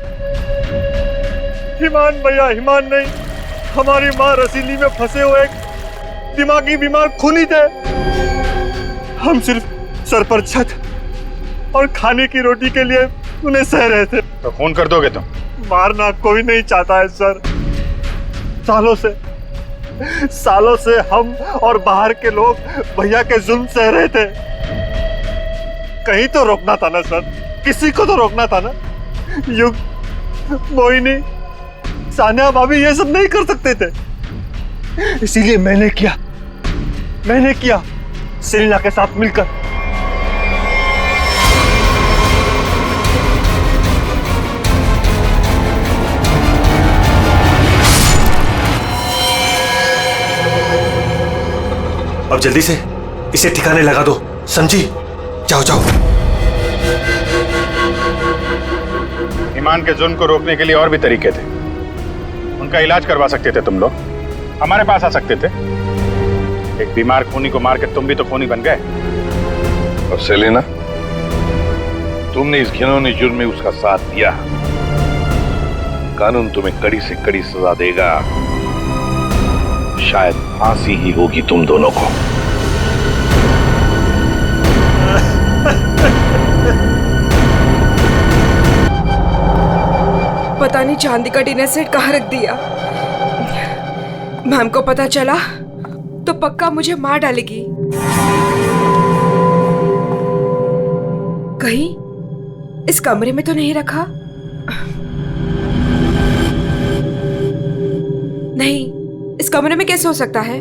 ईमान भैया ईमान नहीं, हमारी माँ रसीली में फंसे हुए एक दिमागी बीमार खूनी थे। हम सिर्फ सर पर छत और खाने की रोटी के लिए उन्हें सह रहे थे। तो खून कर दोगे तुम? मारना कोई नहीं चाहता है सर। सालों से हम और बाहर के लोग भैया के जुल्म सह रहे थे। कहीं तो रोकना था ना सर, किसी को तो रोकना था ना। युग, मोहिनी, सानिया भाभी ये सब नहीं कर सकते थे, इसीलिए मैंने किया सेलिना के साथ मिलकर। अब जल्दी से इसे ठिकाने लगा दो, समझी? जाओ जाओ। ईमान के जुल्म को रोकने के लिए और भी तरीके थे। उनका इलाज करवा सकते थे तुम लोग, हमारे पास आ सकते थे। एक बीमार खूनी को मार के तुम भी तो खूनी बन गए। और सेलिना, तुमने इस घिनौने जुर्म में उसका साथ दिया। कानून तुम्हें कड़ी से कड़ी सजा देगा, शायद फांसी ही होगी तुम दोनों को। पता नहीं चांदी का डिनर सेट कहाँ रख दिया। मैम को पता चला तो पक्का मुझे मार डालेगी। कहीं इस कमरे में तो नहीं रखा? नहीं, इस कमरे में कैसे हो सकता है?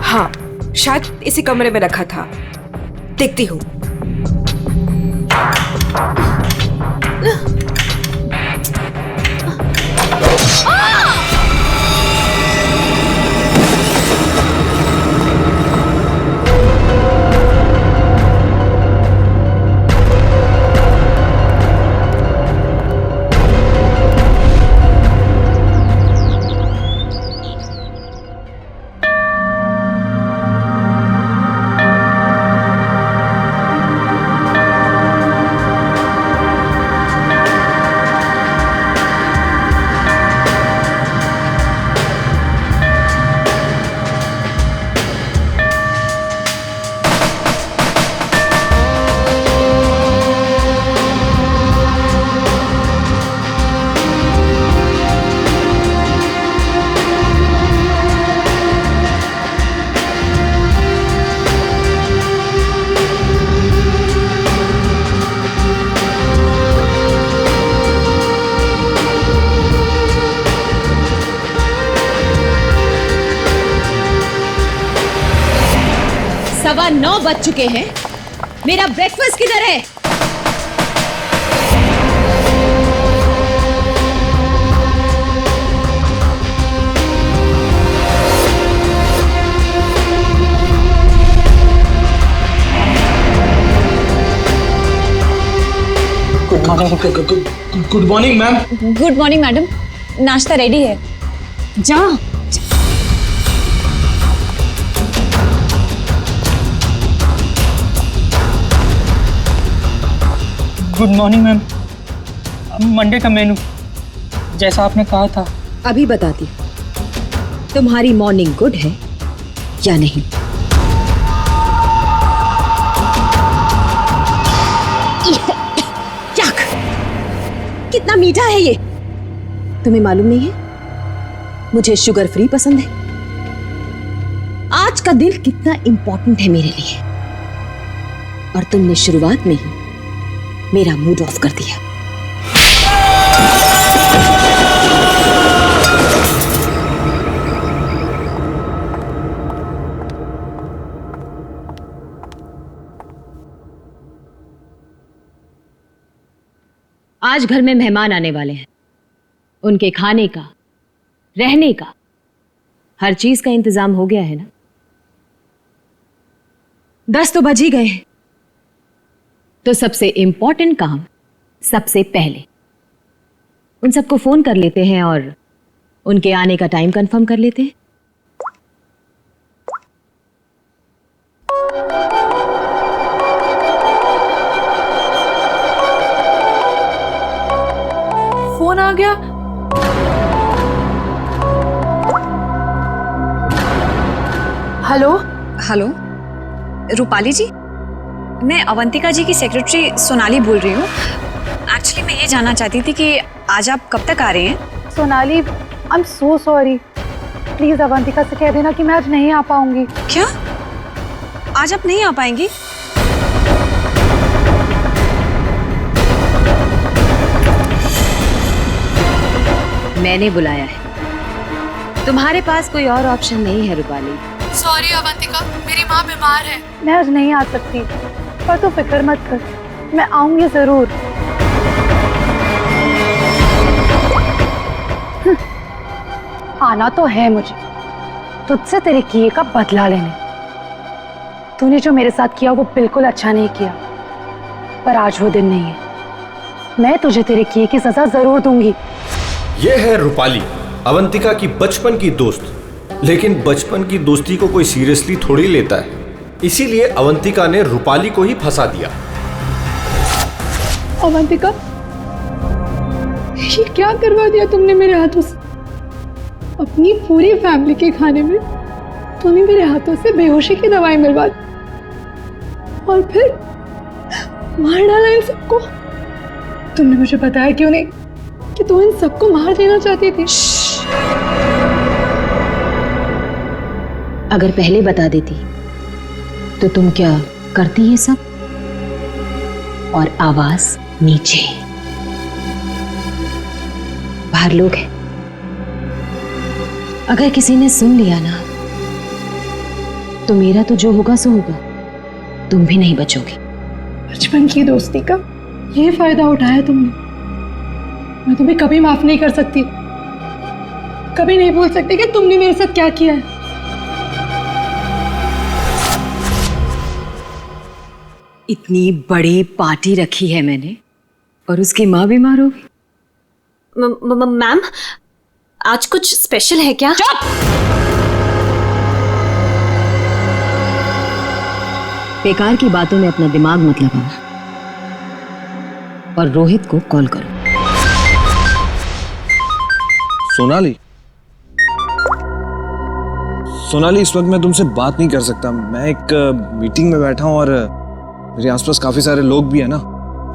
हाँ, शायद इसी कमरे में रखा था। देखती हूँ। सवा 9 बज चुके हैं। मेरा ब्रेकफास्ट किधर है? Good morning ma'am. Good morning madam, नाश्ता रेडी है। जा। Good morning ma'am. मंडे का मेनू जैसा आपने कहा था। अभी बताती हूँ, तुम्हारी मॉर्निंग गुड है या नहीं? याक, कितना मीठा है ये, तुम्हें मालूम नहीं है? मुझे शुगर फ्री पसंद है। आज का दिन कितना इंपॉर्टेंट है मेरे लिए, और तुमने शुरुआत में ही मेरा मूड ऑफ कर दिया। आज घर में मेहमान आने वाले हैं। उनके खाने का, रहने का, हर चीज का इंतजाम हो गया है ना? 10 तो बज ही गए हैं। तो सबसे इंपॉर्टेंट काम सबसे पहले उन सबको फोन कर लेते हैं और उनके आने का टाइम कंफर्म कर लेते हैं। फोन आ गया। हेलो हेलो, रूपाली जी, मैं अवंतिका जी की सेक्रेटरी सोनाली बोल रही हूँ। एक्चुअली मैं ये जानना चाहती थी कि आज आप कब तक आ रहे हैं? Sonali, I am so sorry. Please Avantika से कह देना कि मैं आज नहीं आ पाऊंगी। क्या? आज आप नहीं आ पाएंगी? मैंने बुलाया है, तुम्हारे पास कोई और ऑप्शन नहीं है रूपाली। सॉरी अवंतिका, मेरी माँ बीमार है। मैं आज नहीं आ सकती, पर तू फिक्र मत कर, मैं आऊंगी जरूर। आना तो है मुझे, तुझसे तेरे किए का बदला लेने। तूने जो मेरे साथ किया वो बिल्कुल अच्छा नहीं किया, पर आज वो दिन नहीं है। मैं तुझे तेरे किए की सजा जरूर दूंगी। ये है रूपाली, अवंतिका की बचपन की दोस्त। लेकिन बचपन की दोस्ती को कोई सीरियसली थोड़ी लेता है, इसीलिए अवंतिका ने रूपाली को ही फंसा दिया। अवंतिका, ये क्या करवा दिया तुमने मेरे हाथों से? अपनी पूरी फैमिली के खाने में तूने मेरे हाथों से बेहोशी की दवाई मिलवा दी, और फिर मार डाला इन सबको। तुमने मुझे बताया क्यों नहीं कि तू इन सबको मार देना चाहती थी? अगर पहले बता देती तो तुम क्या करती ये सब? और आवाज नीचे, बाहर लोग हैं। अगर किसी ने सुन लिया ना तो मेरा तो जो होगा सो होगा, तुम भी नहीं बचोगी। बचपन की दोस्ती का ये फायदा उठाया तुमने। मैं तुम्हें कभी माफ नहीं कर सकती, कभी नहीं भूल सकती कि तुमने मेरे साथ क्या किया है। इतनी बड़ी पार्टी रखी है मैंने और उसकी माँ बीमार हो गई। मैम, आज कुछ स्पेशल है क्या? चुप! बेकार की बातों में अपना दिमाग मत लगाओ और रोहित को कॉल करो। सोनाली, इस वक्त मैं तुमसे बात नहीं कर सकता। मैं एक मीटिंग में बैठा हूँ और मेरे आसपास काफी सारे लोग भी है ना,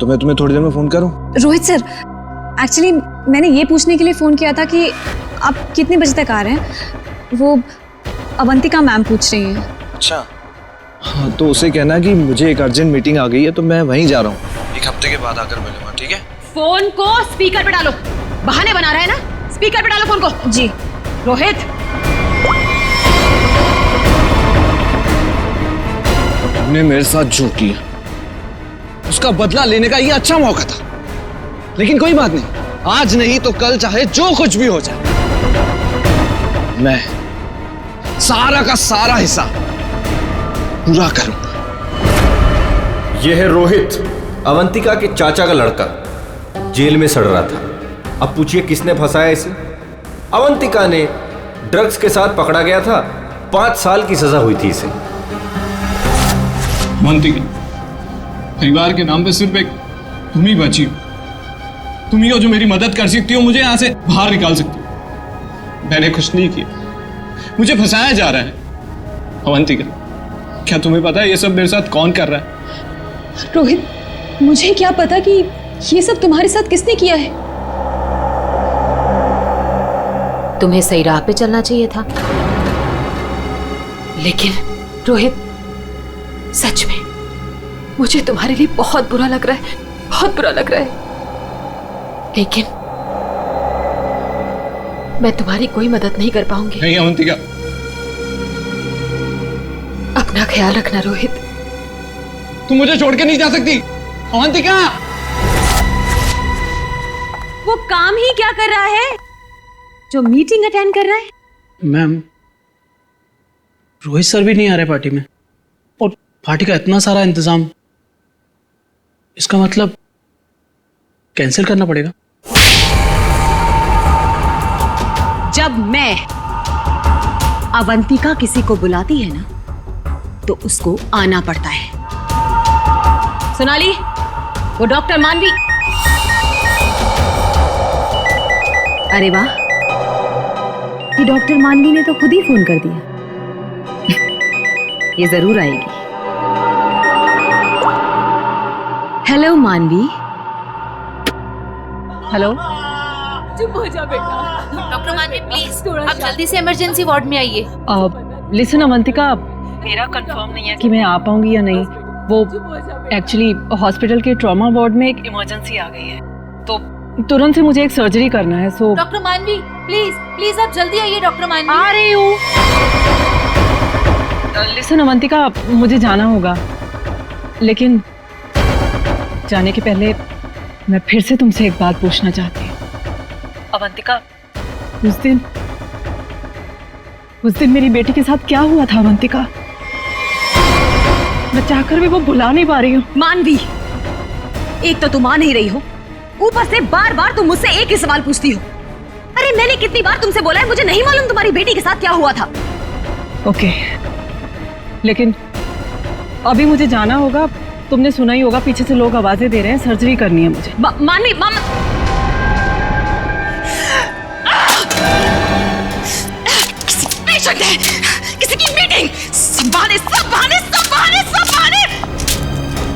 तो मैं तुम्हें थोड़ी देर में फोन करूँ? रोहित सर, एक्चुअली मैंने ये पूछने के लिए फोन किया था कि आप कितने बजे तक आ रहे हैं। वो अवंतिका मैम पूछ रही हैं। अच्छा, हाँ, तो उसे कहना कि मुझे एक अर्जेंट मीटिंग आ गई है, तो मैं वहीं जा रहा हूँ। 1 हफ्ते के बाद आकर मिलूंगा, ठीक है? फोन को स्पीकर पे डालो। बहाने बना रहा है ना, स्पीकर पे डालो फोन को। जी। रोहित, तुमने मेरे साथ जो किया उसका बदला लेने का ये अच्छा मौका था, लेकिन कोई बात नहीं, आज नहीं तो कल चाहे जो कुछ भी हो जाए, मैं सारा का सारा हिस्सा पूरा करूंगा। यह है रोहित, अवंतिका के चाचा का लड़का, जेल में सड़ रहा था। अब पूछिए किसने फंसाया इसे? अवंतिका ने। ड्रग्स के साथ पकड़ा गया था, 5 साल की सजा हुई थी इसे। अवंतिका परिवार के नाम पे सिर्फ एक तुम ही बची हो, तुम ही हो जो मेरी मदद कर सकती हो, मुझे यहाँ से बाहर निकाल सकती हो। मैंने कुछ नहीं किया, मुझे फंसाया जा रहा है। अवंतिका, क्या तुम्हें पता है ये सब मेरे साथ कौन कर रहा है? रोहित, मुझे क्या पता कि ये सब तुम्हारे साथ किसने किया है। तुम्हें सही राह पे चलना चाहिए था। लेकिन रोहित, सच में मुझे तुम्हारे लिए बहुत बुरा लग रहा है, बहुत बुरा लग रहा है। लेकिन मैं तुम्हारी कोई मदद नहीं कर पाऊंगी। नहीं अवंतिका, अपना ख्याल रखना रोहित। तुम मुझे छोड़ के नहीं जा सकती। अवंतिका, वो काम ही क्या कर रहा है जो मीटिंग अटेंड कर रहा है? मैम, रोहित सर भी नहीं आ रहे पार्टी में, और पार्टी का इतना सारा इंतजाम, इसका मतलब कैंसिल करना पड़ेगा। जब मैं अवंतिका किसी को बुलाती है ना, तो उसको आना पड़ता है। सोनाली, वो डॉक्टर मानवी। अरे वाह, ये डॉक्टर मानवी ने तो खुद ही फोन कर दिया। ये जरूर आएगी। हेलो मानवी। हेलो। चुप हो जा बेटा। डॉक्टर मानवी प्लीज, आप जल्दी से इमरजेंसी वार्ड में आइए। लिसन अवंतिका, मेरा कंफर्म नहीं है कि मैं आ पाऊंगी या नहीं। वो एक्चुअली हॉस्पिटल के ट्रॉमा वार्ड में एक इमरजेंसी आ गई है, तो तुरंत से मुझे एक सर्जरी करना है। सो डॉक्टर मानवी प्लीज प्लीज आप जल्दी आइए। डॉक्टर मानवी आ रही हूँ। लिसन अवंतिका, मुझे जाना होगा, लेकिन जाने के पहले मैं फिर से तुमसे एक बात पूछना चाहती हूँ। अवंतिका, उस दिन मेरी बेटी के साथ क्या हुआ था अवंतिका? मैं चाहकर भी वो भुला नहीं पा रही हूँ। मानवी, एक तो तुम आ नहीं रही हो, ऊपर से बार बार तुम मुझसे एक ही सवाल पूछती हो। अरे मैंने कितनी बार तुमसे बोला है, मुझे नहीं मालूम तुम्हारी बेटी के साथ क्या हुआ था। ओके, लेकिन अभी मुझे जाना होगा। तुमने सुना ही होगा, पीछे से लोग आवाजें दे रहे हैं, सर्जरी करनी है मुझे। मानवी, किसी पेशेंट है, किसी की मीटिंग, सब बहाने, सब बहाने, सब बहाने, सब बहाने,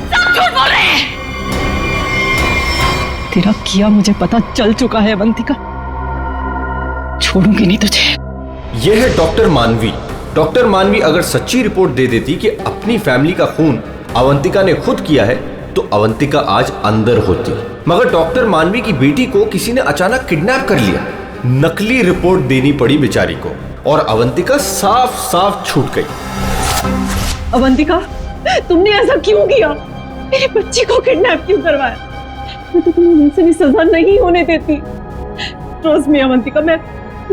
सब झूठ बोल रहे हैं। तेरा किया मुझे पता चल चुका है अवंतिका, छोड़ूंगी नहीं तुझे। यह है डॉक्टर मानवी। डॉक्टर मानवी अगर सच्ची रिपोर्ट दे देती कि अपनी फैमिली का खून अवंतिका ने खुद किया है, तो अवंतिका आज अंदर होती। मगर डॉक्टर मानवी की बेटी को किसी ने अचानक किडनैप कर लिया। नकली रिपोर्ट देनी पड़ी बेचारी को, और अवंतिका साफ साफ छूट गई। अवंतिका, तुमने ऐसा क्यों किया? मेरी बच्ची को किडनैप क्यों करवाया? मैं तो तुम्हें वैसे भी सजा नहीं होने देती। ट्रस्ट मी अवंतिका, मैं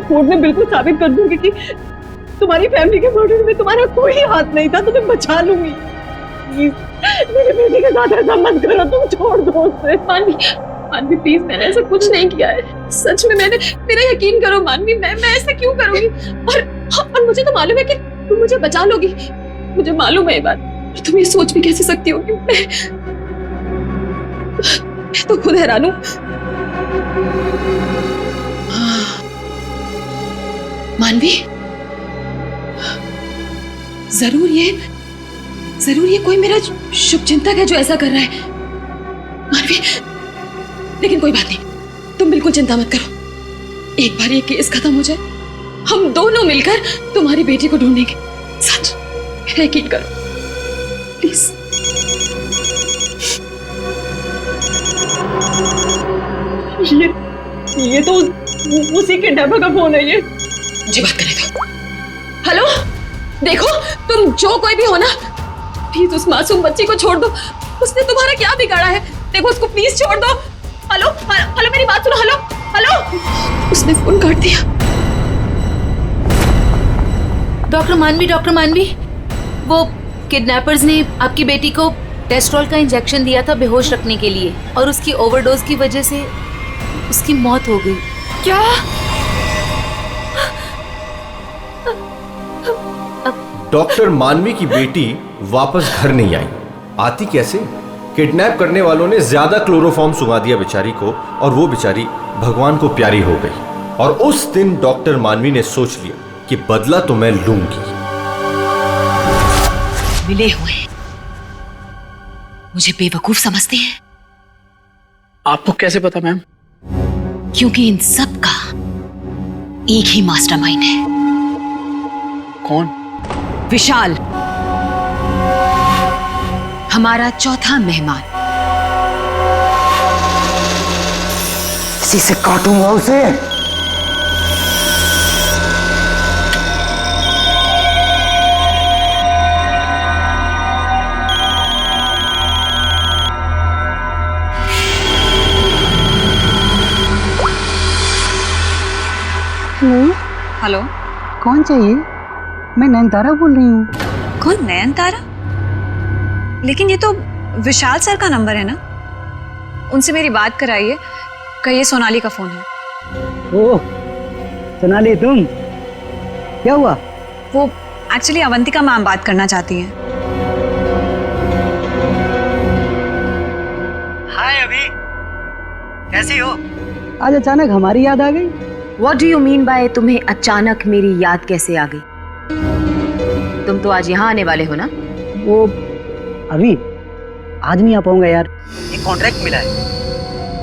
कोर्ट में बिल्कुल साबित कर दूंगी कि तुम्हारी फैमिली के मर्डर में तुम्हारा कोई हाथ नहीं था। तुम्हें बचा लूंगी। प्लीज मेरी बेटी के साथ ऐसा मत करो, तुम छोड़ दो उसे। मानवी प्लीज, मैंने ऐसा कुछ नहीं किया है, सच में मैंने, मेरा यकीन करो मानवी, मैं ऐसा क्यों करूंगी? और मुझे तो मालूम है कि तुम मुझे बचा लोगी, मुझे मालूम है ये बात। और तुम ये सोच भी कैसे सकती हो कि मैं तो खुद हैरान हूं। मानवी, जरूर ये कोई मेरा शुभचिंतक है जो ऐसा कर रहा है। मानवी, लेकिन कोई बात नहीं, तुम बिल्कुल चिंता मत करो। एक बार ये केस खत्म हो जाए, हम दोनों मिलकर तुम्हारी बेटी को ढूंढेंगे। सच, मेरा यकीन करो प्लीज। ये तो उसी के डब्बा का फोन है। ये मुझे बात करने दो। हेलो, देखो तुम जो कोई भी हो ना, प्लीज उस मासूम बच्ची को छोड़ दो। उसने तुम्हारा क्या बिगाड़ा है? देखो उसको प्लीज छोड़ दो। हेलो हेलो, मेरी बात सुनो। हेलो हेलो, उसने फोन काट दिया। डॉक्टर मानवी, वो किडनैपर्स ने आपकी बेटी को टेस्ट्रॉल का इंजेक्शन दिया था बेहोश रखने के लिए, और उसकी ओवरडोज की वजह से उसकी मौत हो गई। क्या? डॉक्टर मानवी की बेटी वापस घर नहीं आई। आती कैसे? किडनैप करने वालों ने ज्यादा क्लोरोफॉर्म सुंघा दिया बेचारी को और वो बेचारी भगवान को प्यारी हो गई। और उस दिन डॉक्टर मानवी ने सोच लिया कि बदला तो मैं लूंगी। मिले हुए मुझे बेवकूफ समझते हैं। आपको कैसे पता मैम? क्योंकि इन सब का एक ही मास्टरमाइंड है। कौन? विशाल, हमारा चौथा मेहमान। इसी से काटूंगा उसे। हेलो, कौन चाहिए? मैं नयनतारा बोल रही हूँ। कौन? नयनतारा? लेकिन ये तो विशाल सर का नंबर है ना, उनसे मेरी बात कराइए। कहिए सोनाली का फोन है। ओह सोनाली, तुम? क्या हुआ? वो एक्चुअली अवंतिका मैम बात करना चाहती हैं। हाय अभी, कैसी हो? आज अचानक हमारी याद आ गई। What do you mean by तुम्हें अचानक मेरी याद कैसे आ गई? तुम तो आज यहाँ आने वाले हो ना? वो अभी आज नहीं आ पाऊंगा यार, एक कॉन्ट्रैक्ट मिला है,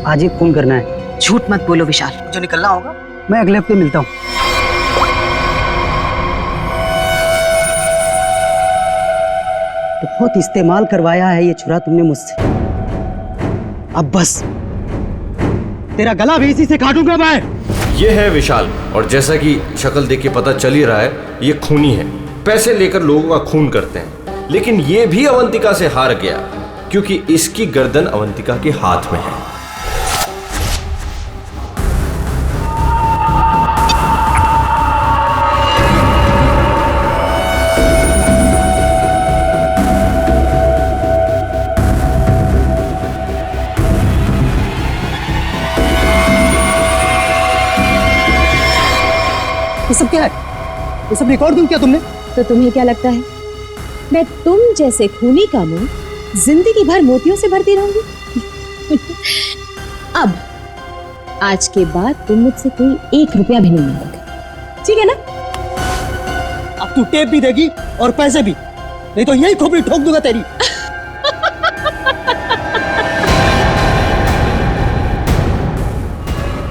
आज एक फोन करना है। झूठ मत बोलो विशाल। जो निकलना होगा मैं अगले हफ्ते मिलता हूँ। बहुत इस्तेमाल करवाया है ये छुरा तुमने मुझसे, अब बस तेरा गला भी इसी से काटूंगा मैं। ये है विशाल, और जैसा कि शक्ल देख के पता चल ही रहा है ये खूनी है। पैसे लेकर लोगों का खून करते हैं, लेकिन ये भी अवंतिका से हार गया क्योंकि इसकी गर्दन अवंतिका के हाथ में है। ये सब क्या है? ये सब रिकॉर्ड दूं क्या तुमने? तो तुम्हें क्या लगता है मैं तुम जैसे खूनी का मुंह जिंदगी भर मोतियों से भरती रहूंगी? अब आज के बाद तुम मुझसे कोई 1 रुपया भी नहीं मांगोगे, ठीक है ना? अब तू टेप भी देगी और पैसे भी, नहीं तो यही खोपड़ी ठोक दूंगा तेरी।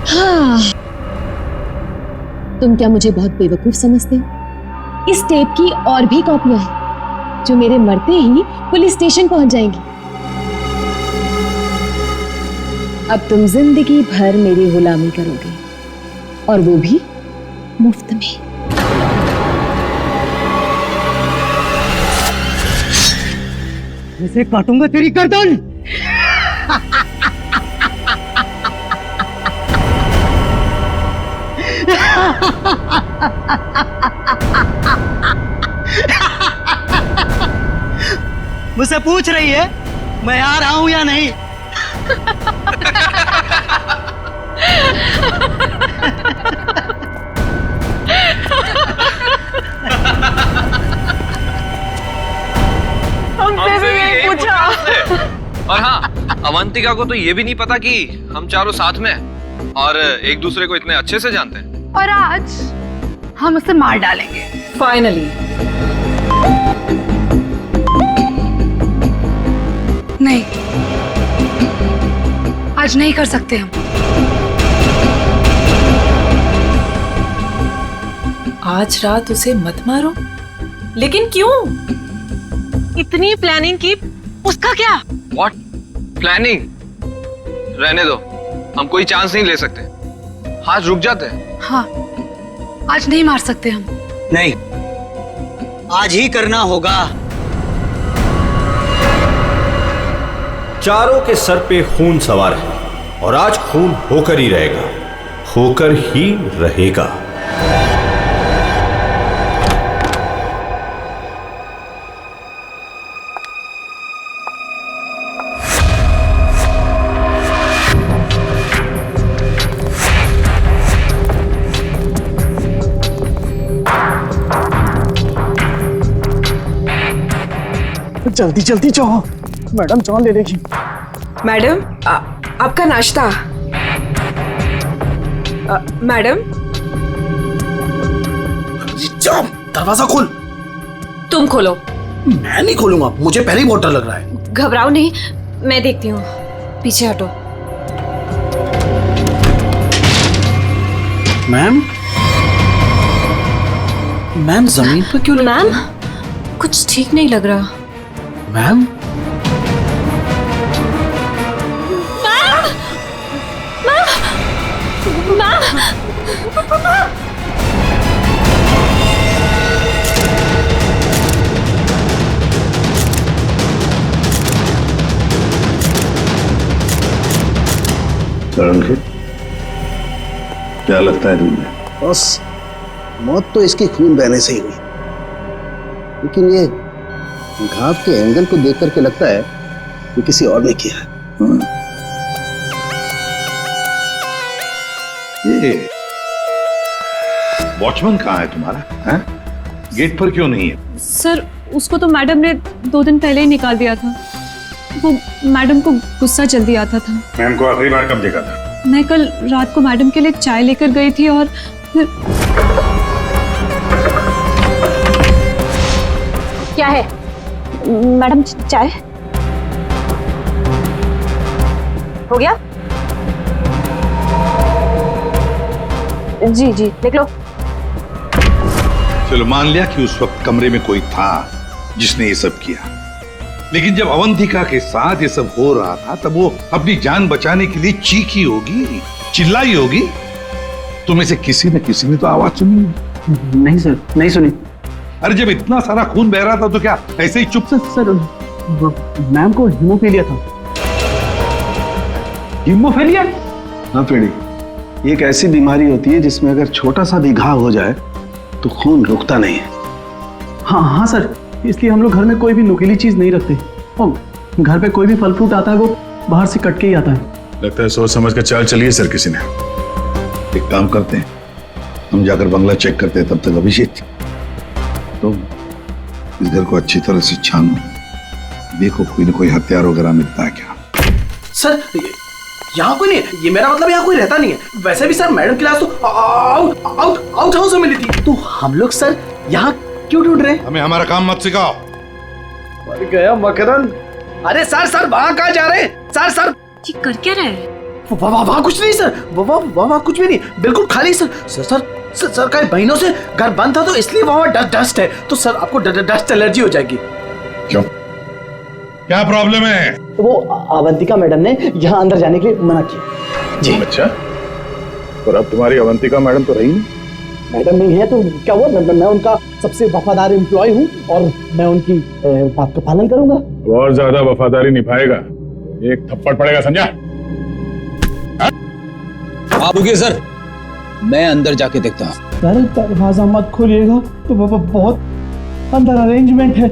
हाँ, तुम क्या मुझे बहुत बेवकूफ समझते हो? इस टेप की और भी कॉपियां हैं जो मेरे मरते ही पुलिस स्टेशन पहुंच जाएंगी। अब तुम जिंदगी भर मेरी गुलामी करोगे, और वो भी मुफ्त में। इसे काटूंगा तेरी गर्दन। मुझसे पूछ रही है मैं आ रहा हूं या नहीं? हमसे भी यही पूछा। और हाँ, अवंतिका को तो ये भी नहीं पता कि हम चारों साथ में हैं और एक दूसरे को इतने अच्छे से जानते हैं। और आज हम उसे मार डालेंगे फाइनली। नहीं, आज नहीं कर सकते हम। आज रात उसे मत मारो। लेकिन क्यों? इतनी प्लानिंग की, उसका क्या? What planning? रहने दो, हम कोई चांस नहीं ले सकते। आज रुक जाते हैं। हाँ, आज नहीं मार सकते हम। नहीं, आज ही करना होगा। चारों के सर पे खून सवार है और आज खून होकर ही रहेगा, होकर ही रहेगा। जल्दी जल्दी जाओ, मैडम जान ले लेगी। मैडम आपका नाश्ता। मैडम जाओ, दरवाजा खोल। तुम खोलो। मैं नहीं खोलूंगा, मुझे पहले ही बहुत डर लग रहा है। घबराओ नहीं, मैं देखती हूँ। पीछे हटो। मैम, मैम जमीन पर क्यों? मैम कुछ ठीक नहीं लग रहा। मैम क्या लगता है तुम्हें? बस मौत तो इसकी खून बहने से ही हुई, लेकिन ये घाव के एंगल को देख करके लगता है कि किसी और ने किया है। ये वॉचमैन कहाँ है तुम्हारा? हैं? गेट पर क्यों नहीं है? सर उसको तो मैडम ने 2 दिन पहले ही निकाल दिया था। वो मैडम को गुस्सा जल्दी आता था। मैम को आखिरी बार कब देखा था? मैं कल रात को मैडम के लिए चाय लेकर गई थी और फिर... क्या है मैडम? चाय हो गया? जी जी देख लो। चलो मान लिया कि उस वक्त कमरे में कोई था जिसने ये सब किया, लेकिन जब अवंतिका के साथ ये सब हो रहा था तब वो अपनी जान बचाने के लिए चीखी होगी, चिल्लाई होगी। तुम्हें से किसी ने तो आवाज सुनी? नहीं सर, नहीं सुनी। अरे जब इतना सारा खून बह रहा था तो क्या ऐसे ही चुप से? सर मैम को हीमोफीलिया था। हीमोफीलिया? हाँ पेड़ी, ये एक ऐसी बीमारी होती है जिसमें अगर छोटा सा भी घाव हो जाए तो खून रुकता नहीं है। हाँ सर, इसलिए हम लोग घर में कोई भी नुकीली चीज नहीं रखते और घर पे कोई भी फल फ्रूट आता है वो बाहर से कट के ही आता है। लगता है सोच समझ कर चाल चलिए सर किसी ने। एक काम करते हैं, हम जाकर बंगला चेक करते हैं, तब तक अभिषेक तुम इस घर को अच्छी तरह से छानो, देखो कोई ना कोई हथियार वगैरह मिलता है क्या। सर यहाँ कोई नहीं है, ये मेरा मतलब यहाँ कोई रहता नहीं है। वैसे भी सर मैडम की लाश तो आउट हाउस में मिली थी, तो हम लोग सर यहाँ क्यों ढूंढ रहे हैं? हमें हमारा काम मत सिखाओ। मर गया मकरंद। अरे सर वहाँ कहाँ जा रहे हैं? सर ये कर क्या रहे हैं? वहाँ कुछ नहीं सर, वहाँ कुछ भी नहीं, बिल्कुल खाली सर। सर कई महीनों से घर बंद था तो इसलिए वहाँ डस्ट है, तो सर आपको डस्ट एलर्जी हो जाएगी। क्यों, क्या प्रॉब्लम है? वो अवंतिका मैडम ने यहाँ अंदर जाने के लिए मना किया जी। अच्छा, और अब तुम्हारी अवंतिका मैडम तो रही नहीं? मैडम नहीं है तो क्या हुआ, मैं उनका सबसे वफादार एम्प्लॉय हूँ और मैं उनकी बात का पालन करूंगा। और ज्यादा वफादारी निभाएगा एक थप्पड़ पड़ेगा, समझा? आप रुकिए सर, मैं अंदर जाके देखता हूँ। सर दरवाजा मत खोलिएगा, तो बहुत अंदर अरेंजमेंट है।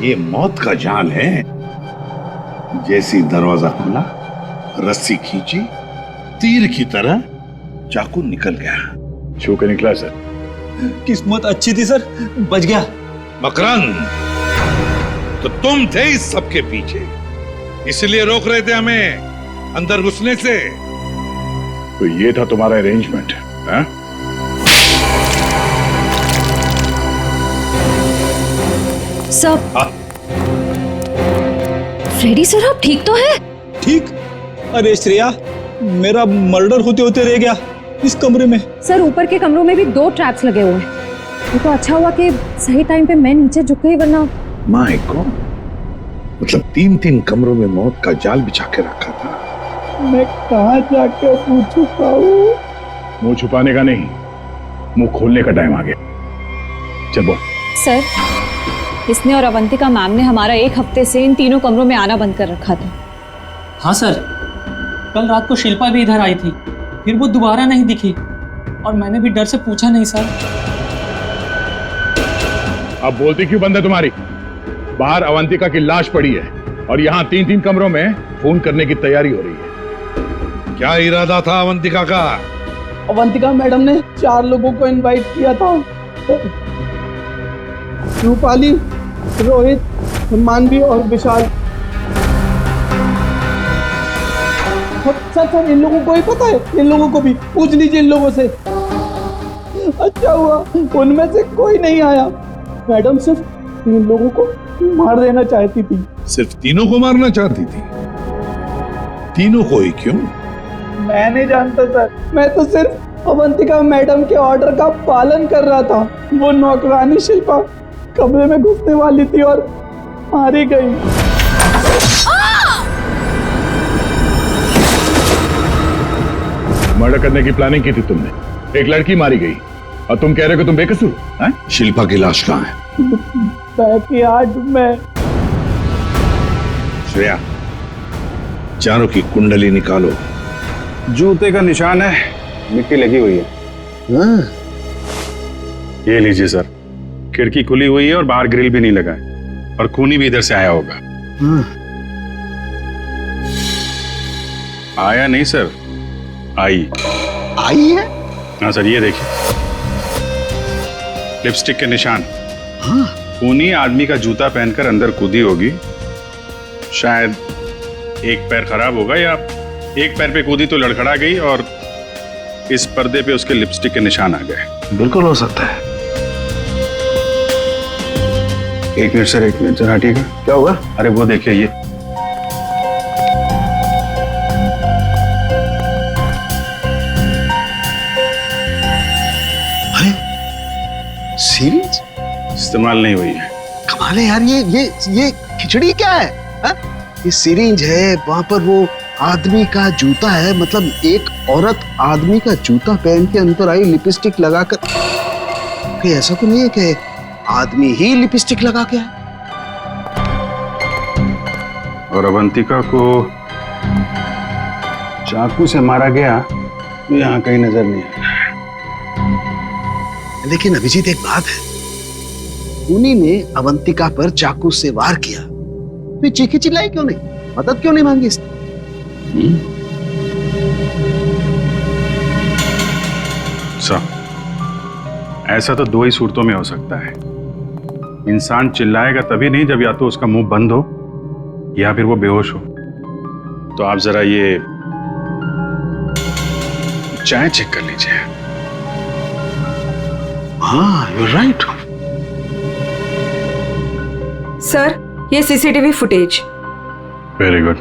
ये मौत का जाल है। जैसे दरवाजा खुला, रस्सी खींची, तीर की तरह चाकू निकल गया। छू के निकला सर? किस्मत अच्छी थी सर, बच गया। मकरंद, तो तुम थे इस सब के पीछे, इसलिए रोक रहे थे हमें अंदर घुसने से। तो ये था तुम्हारा अरेंजमेंट है? सर, फ्रेडी सर आप ठीक तो है? ठीक? अरे श्रेया, मेरा मर्डर होते होते रह गया इस कमरे में। सर ऊपर के कमरों में भी 2 ट्रैप्स लगे हुए हैं। ये तो अच्छा हुआ कि सही टाइम पे मैं नीचे झुक गई, वरना माय गॉड, मतलब 3 कमरों में मौत का जाल बिछा के रखा था। मैं कहाँ जाके मुंह छुपाऊं? मुंह छुपाने का नहीं, मुंह खोलने का टाइम आ गया। चल बोल। सर, इसने और अवंतिका मैम ने हमारा 1 हफ्ते से इन 3 कमरों में आना बंद कर रखा था। हाँ सर, कल रात को शिल्पा भी इधर आई थी, फिर वो दोबारा नहीं दिखी और मैंने भी डर से पूछा नहीं सर। अब बोलती क्यों बंद है तुम्हारी? बाहर अवंतिका की लाश पड़ी है और यहाँ 3-3 कमरों में फोन करने की तैयारी हो रही है। क्या इरादा था अवंतिका का? अवंतिका मैडम ने 4 लोगों को इनवाइट किया था, रूपाली, रोहित, मानवी और विशाल। सर इन लोगों को ही पता है, इन लोगों को भी पूछ लीजिए इन लोगों से। अच्छा हुआ उनमें से कोई नहीं आया। मैडम सिर्फ इन लोगों को मार देना चाहती थी। सिर्फ तीनों को मारना चाहती थी? तीनों को ही क्यों? मैं नहीं जानता सर, मैं तो सिर्फ अवंतिका मैडम के ऑर्डर का पालन कर रहा था। वो नौकरानी शिल्पा कमरे में घुसने वाली थी और मारी गई। मर्डर करने की प्लानिंग की थी तुमने, एक लड़की मारी गई और तुम कह रहे हो कि तुम बेकसूर हो? शिल्पा की लाश कहाँ है? बैकयार्ड में। श्रेया, चारों की कुंडली निकालो। जूते का निशान है, मिट्टी लगी हुई है। ये लीजिए सर, खिड़की खुली हुई है और बाहर ग्रिल भी नहीं लगा है और खूनी भी इधर से आया होगा। आया नहीं सर, आई है? हाँ सर, ये देखिए लिपस्टिक के निशान। खूनी आदमी का जूता पहनकर अंदर कूदी होगी। शायद एक पैर खराब होगा या एक पैर पे कूदी तो लड़खड़ा गई और इस पर्दे पे उसके लिपस्टिक के निशान आ गए। बिल्कुल हो सकता है। एक मिनट सर, एक मिनट जरा हटिएगा। क्या हुआ? अरे वो देखिए, ये सीरीज इस्तेमाल नहीं हुई है। कमाल है यार, ये खिचड़ी क्या है? हा? ये सीरीज है, वहां पर वो आदमी का जूता है। मतलब एक औरत आदमी का जूता पहन के अंदर आई लिपस्टिक लगाकर। कहीं ऐसा तो नहीं है कि आदमी ही लिपस्टिक लगा के आए? और अवंतिका को चाकू से मारा गया तो यहाँ कहीं नजर नहीं आया। लेकिन अभिजीत, एक बात है, खूनी ने अवंतिका पर चाकू से वार किया, तो चीखी चिल्लाई क्यों नहीं? मदद क्यों नहीं मांगी इसने? ऐसा तो 2 ही सूरतों में हो सकता है। इंसान चिल्लाएगा तभी नहीं जब या तो उसका मुंह बंद हो या फिर वो बेहोश हो। तो आप जरा ये चाय चेक कर लीजिए। हाँ, you're right. सर, ये CCTV footage. Very good,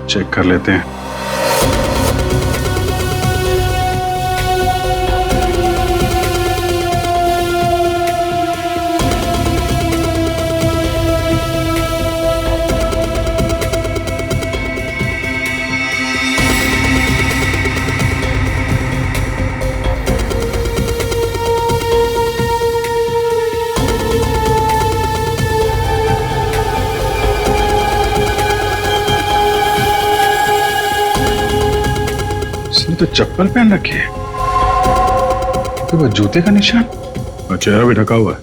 check कर लेते हैं। तो चप्पल पहन रखी है, तो वो जूते का निशान और चेहरा भी ढका हुआ है।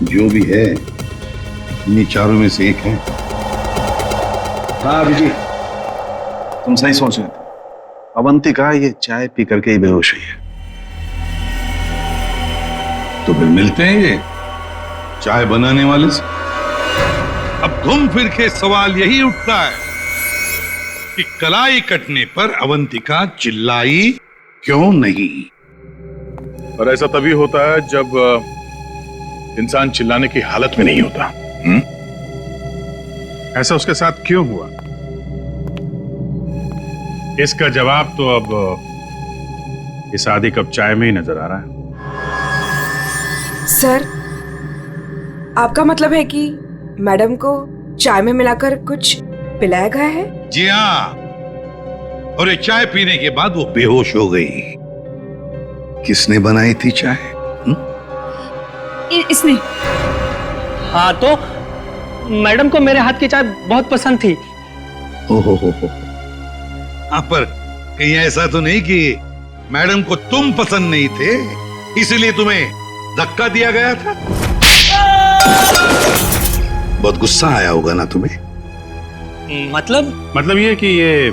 जो भी है, इन्हीं चारों में से एक है। हाँ अभिजीत, तुम सही सोच रहे थे। अवंतिका ये चाय पी करके ही बेहोश हुई है। तो फिर मिलते हैं ये चाय बनाने वाले से। अब घूम फिर के सवाल यही उठता है कि कलाई कटने पर अवंतिका चिल्लाई क्यों नहीं? और ऐसा तभी होता है जब इंसान चिल्लाने की हालत में नहीं होता। ऐसा उसके साथ क्यों हुआ? इसका जवाब तो अब इस आधी कप चाय में ही नजर आ रहा है। सर, आपका मतलब है कि मैडम को चाय में मिलाकर कुछ पिलाया गया है? जी हाँ, और ये चाय पीने के बाद वो बेहोश हो गई। किसने बनाई थी चाय? इसने। हाँ, तो मैडम को मेरे हाथ की चाय बहुत पसंद थी। ओहो हो। हाँ, पर कहीं ऐसा तो नहीं कि मैडम को तुम पसंद नहीं थे इसलिए तुम्हें धक्का दिया गया था? बहुत गुस्सा आया होगा ना तुम्हें? मतलब ये कि ये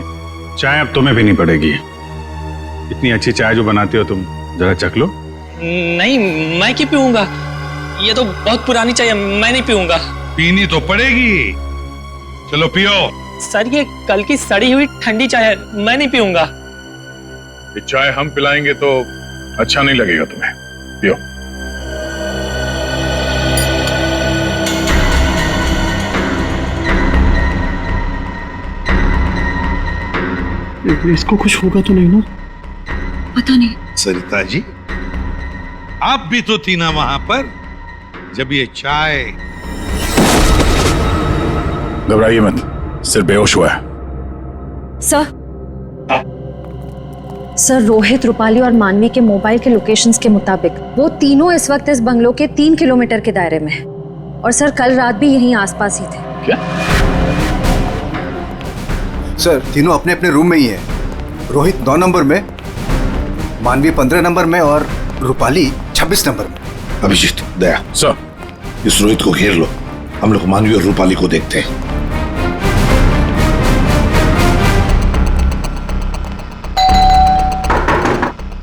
चाय अब तुम्हें पीनी पड़ेगी। इतनी अच्छी चाय जो बनाते हो तुम, जरा चख लो। नहीं, मैं क्यों पीऊंगा? ये तो बहुत पुरानी चाय है, मैं नहीं पीऊंगा। पीनी तो पड़ेगी। चलो पियो। सर ये कल की सड़ी हुई ठंडी चाय है, मैं नहीं पीऊंगा। ये चाय हम पिलाएंगे तो अच्छा नहीं लगेगा तुम्हें। पियो। इसको कुछ होगा तो नहीं ना? पता नहीं। सरिता जी, आप भी तो थी ना वहां पर जब ये चाय। घबराइए मत, सिर्फ बेहोश हुआ है। सर, रोहित, रूपाली और मानवी के मोबाइल के लोकेशंस के मुताबिक वो तीनों इस वक्त इस बंगलो के 3 किलोमीटर के दायरे में हैं। और सर कल रात भी यहीं आसपास ही थे। क्या? सर तीनों अपने अपने रूम में ही है। रोहित 9 नंबर में, मानवी 15 नंबर में और रूपाली 26 नंबर में। अभिजीत, दया सर, इस रोहित को घेर लो। हम लोग मानवी और रूपाली को देखते हैं।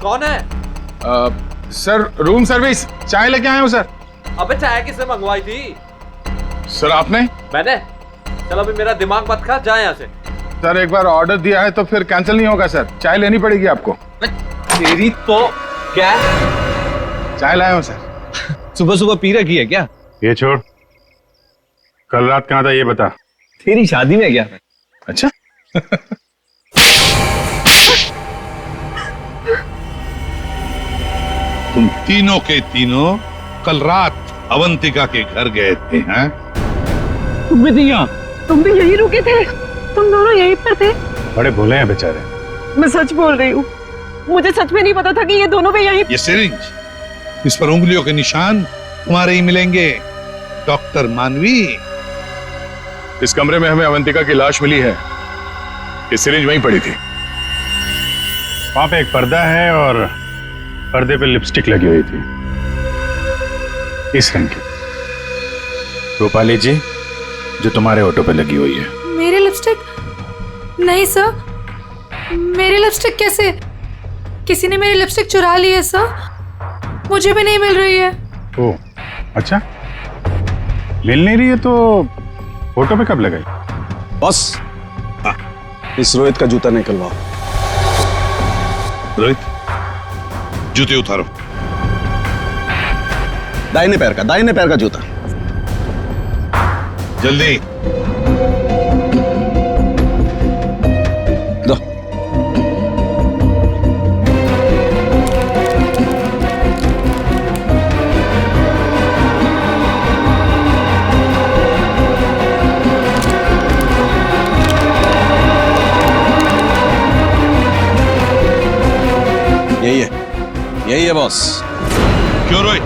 कौन है? Sir, room service. चाय लेके आए हो सर। अबे चाय किसने मंगवाई थी? सर आपने? मैंने। चल अभी मेरा दिमाग मत खा, जा यहाँ से। सर एक बार ऑर्डर दिया है तो फिर कैंसिल नहीं होगा सर। चाय लेनी पड़ेगी आपको। तेरी तो क्या? चाय लाए हो सर। सुबह सुबह पी रखी है क्या? ये छोड़, कल रात कहाँ था ये बता। तेरी शादी में गया। अच्छा। तुम तीनों के तीनों कल रात अवंतिका के घर गए थे, हैं? तुम भी दिया, तुम भी यही रुके थे? तुम दोनों यहीं पर थे? बड़े भोले हैं बेचारे। मैं सच बोल रही हूँ, मुझे सच में नहीं पता था कि ये दोनों भी यहीं। ये सिरिंज, इस पर उंगलियों के निशान तुम्हारे ही मिलेंगे। डॉक्टर मानवी, इस कमरे में हमें अवंतिका की लाश मिली है। ये सिरिंज वहीं पड़ी थी। वहां पे एक पर्दा है और पर्दे पे लिपस्टिक लगी हुई थी, इस रंग की। रूपाली जी, जो तुम्हारे ऑटो पे लगी हुई है। मेरी लिपस्टिक? नहीं सर, मेरी लिपस्टिक कैसे? किसी ने मेरी लिपस्टिक चुरा ली है सर, मुझे भी नहीं मिल रही है। ओह अच्छा, मिल नहीं रही है तो फोटो पे कब लगाई? बस इस रोहित का जूता निकलवाओ। रोहित, जूते उतारो। दाहिने पैर का जूता। जल्दी। दो। यही है बॉस। क्यों रोहित,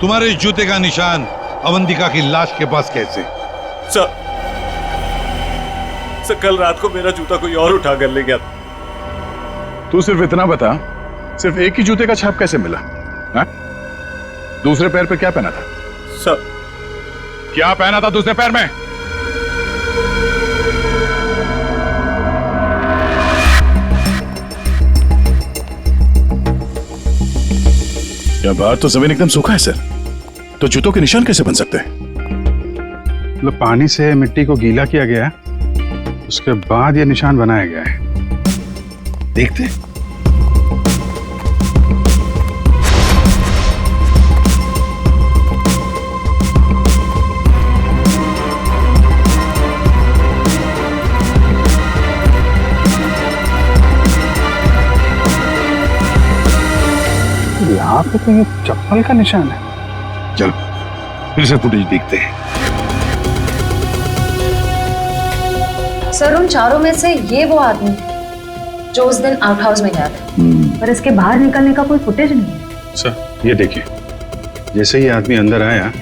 तुम्हारे जूते का निशान अवंतिका की लाश के पास कैसे? सर, कल रात को मेरा जूता कोई और उठा कर ले गया। तू सिर्फ इतना बता, सिर्फ एक ही जूते का छाप कैसे मिला? हा? दूसरे पैर पे क्या पहना था? सर, क्या पहना था दूसरे पैर में? क्या बात, तो जमीन एकदम सूखा है सर, तो जूतों के निशान कैसे बन सकते हैं? मतलब पानी से मिट्टी को गीला किया गया है, उसके बाद ये निशान बनाया गया है। देखते हैं। यहाँ पे तो ये चप्पल का निशान है। चलो फिर से फुटेज देखते हैं। सर उन चारों में से ये वो आदमी जो उस दिन आउट हाउस में गया था, पर इसके बाहर निकलने का कोई फुटेज नहीं है। सर ये देखिए, जैसे ये आदमी अंदर आया,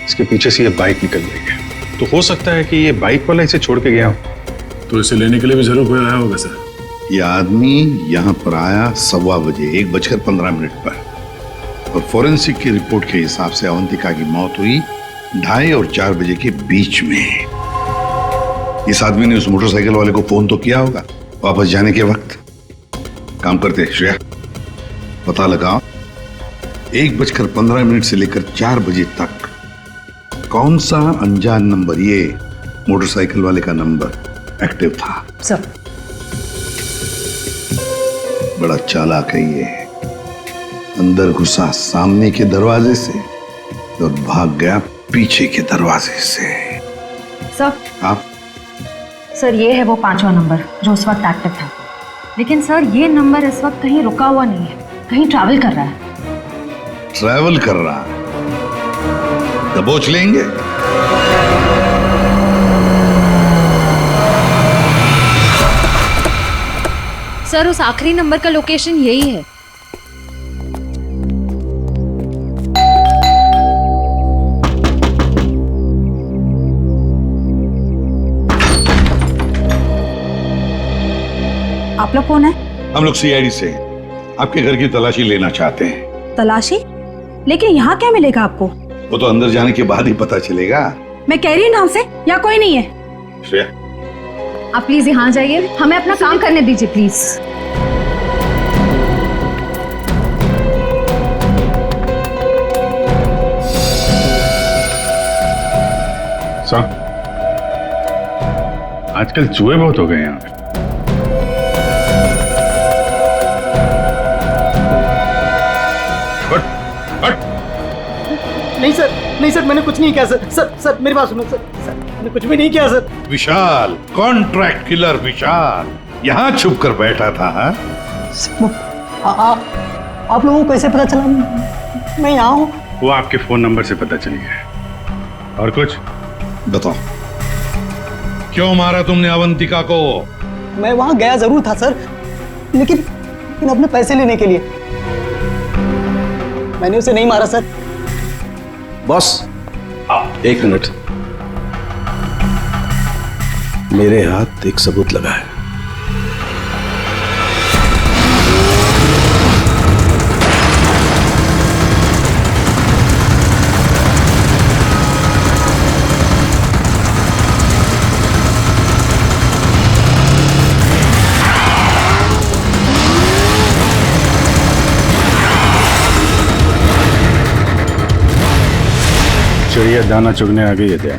इसके पीछे से ये बाइक निकल गई है, तो हो सकता है कि ये बाइक वाला इसे छोड़ के गया हो, तो इसे लेने के लिए भी जरूर कोई आया होगा सर। ये आदमी यहाँ पर आया 1:15 बजे, 1:15 पर, और फोरेंसिक की रिपोर्ट के हिसाब से अवंतिका की मौत हुई 2:30 और 4 बजे के बीच में। इस आदमी ने उस मोटरसाइकिल वाले को फोन तो किया होगा वापस जाने के वक्त। काम करते श्रेया, पता लगाओ 1:15 से लेकर 4 बजे तक कौन सा अनजान नंबर, ये मोटरसाइकिल वाले का नंबर एक्टिव था। सर। बड़ा चालाक है ये। अंदर घुसा सामने के दरवाजे से और भाग गया पीछे के दरवाजे से। सर। आप? सर ये है वो 5वां नंबर जो उस वक्त एक्टिव था, लेकिन सर ये नंबर इस वक्त कहीं रुका हुआ नहीं है, कहीं ट्रैवल कर रहा है। ट्रैवल कर रहा है? दबोच लेंगे। सर उस आखिरी नंबर का लोकेशन यही है। आप लोग कौन है? हम लोग सीआईडी से आपके घर की तलाशी लेना चाहते हैं। तलाशी? लेकिन यहाँ क्या मिलेगा आपको? वो तो अंदर जाने के बाद ही पता चलेगा। मैं कह रही हूँ नाम से यहाँ कोई नहीं है। श्रेया, आप प्लीज यहाँ जाइए, हमें अपना काम करने दीजिए प्लीज। सर, आजकल चूहे बहुत हो गए यहाँ पे। नहीं सर मैंने कुछ नहीं किया सर। सर मेरी बात सुनो सर। सर मैंने कुछ भी नहीं किया सर। विशाल, कॉन्ट्रैक्ट किलर विशाल यहाँ छुप कर बैठा था। आप लोगों को कैसे पता चला मैं यहाँ हूँ? वो आपके फोन नंबर से पता चली है। और कुछ बताओ, क्यों मारा तुमने अवंतिका को? मैं वहां गया जरूर था सर, लेकिन अपने पैसे लेने के लिए। मैंने उसे नहीं मारा सर। Boss, 1 minute. मेरे हाथ एक सबूत लगा है। चिड़िया दाना चुगने आ गई है क्या?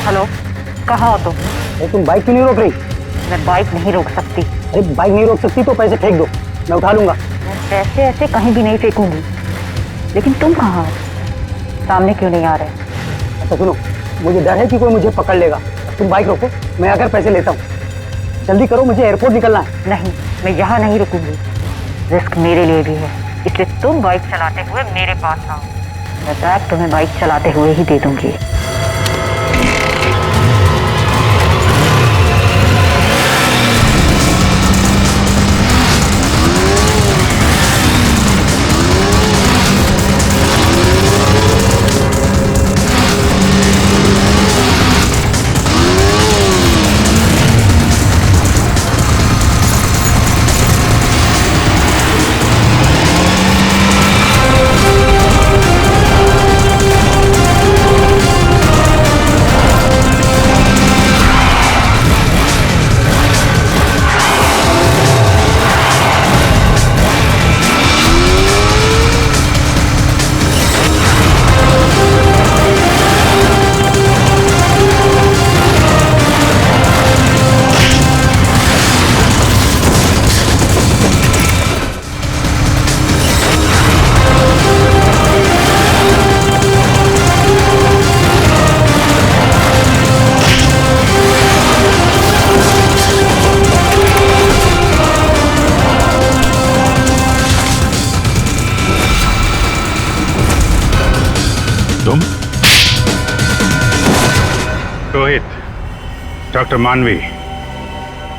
हेलो, कहाँ हो तुम? तुम बाइक क्यों नहीं रोक रही? मैं बाइक नहीं रोक सकती। अरे बाइक नहीं रोक सकती तो पैसे फेंक दो, मैं उठा लूंगा। मैं पैसे ऐसे कहीं भी नहीं फेंकूंगी। लेकिन तुम कहाँ हो? सामने क्यों नहीं आ रहे? अच्छा सुनो, मुझे डर है कि कोई मुझे पकड़ लेगा। तुम बाइक रोको, मैं आकर पैसे लेता हूँ। जल्दी करो, मुझे एयरपोर्ट निकलना है। नहीं, मैं यहाँ नहीं रुकूंगी। रिस्क मेरे लिए भी है, इसलिए तुम बाइक चलाते हुए मेरे पास आओ। मैं बैग तुम्हें बाइक चलाते हुए ही दे दूंगी। रोहित, डॉक्टर मानवी,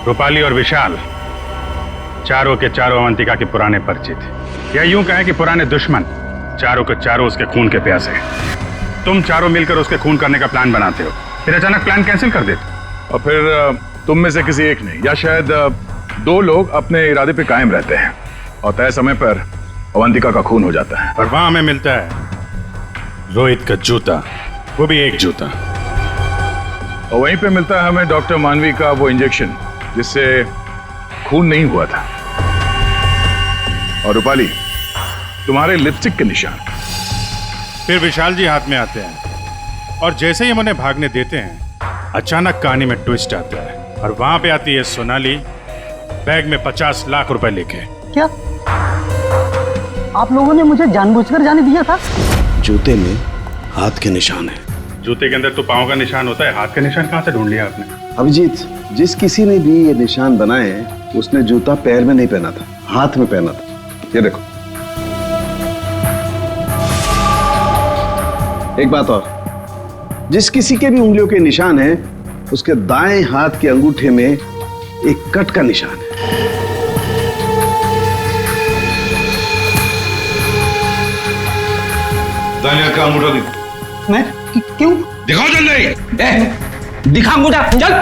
रूपाली और विशाल, चारों के चारों अवंतिका के पुराने परिचित, या यूं कहें कि पुराने दुश्मन। चारों के चारों उसके खून के प्यासे। तुम चारों मिलकर उसके खून करने का प्लान बनाते हो, फिर अचानक प्लान कैंसिल कर देते। और फिर तुम में से किसी एक ने या शायद 2 लोग अपने इरादे पे कायम रहते हैं और तय समय पर अवंतिका का खून हो जाता है। और वहां हमें मिलता है रोहित का जूता, वो भी एक जूता। और वहीं पे मिलता है हमें डॉक्टर मानवी का वो इंजेक्शन जिससे खून नहीं हुआ था। और रूपाली, तुम्हारे लिपस्टिक के निशान। फिर विशाल जी हाथ में आते हैं और जैसे ही हम उन्हें भागने देते हैं अचानक कहानी में ट्विस्ट आता है और वहां पे आती है सोनाली बैग में 50 लाख रुपए लेके। क्या आप लोगों ने मुझे जानबूझकर जाने दिया था? जूते में हाथ के निशान है। जूते के अंदर तो पाँव का निशान होता है, हाथ का निशान कहाँ से ढूंढ लिया आपने? अभिजीत, जिस किसी ने भी ये निशान बनाए हैं उसने जूता पैर में नहीं पहना था, हाथ में पहना था। ये देखो। एक बात और, जिस किसी के भी उंगलियों के निशान है उसके दाएं हाथ के अंगूठे में एक कट का निशान है। दाएं हाथ का अंगूठा दिखा। मैं क्यों? दिखाओ जल्दी। दिखा अंगूठा, चल।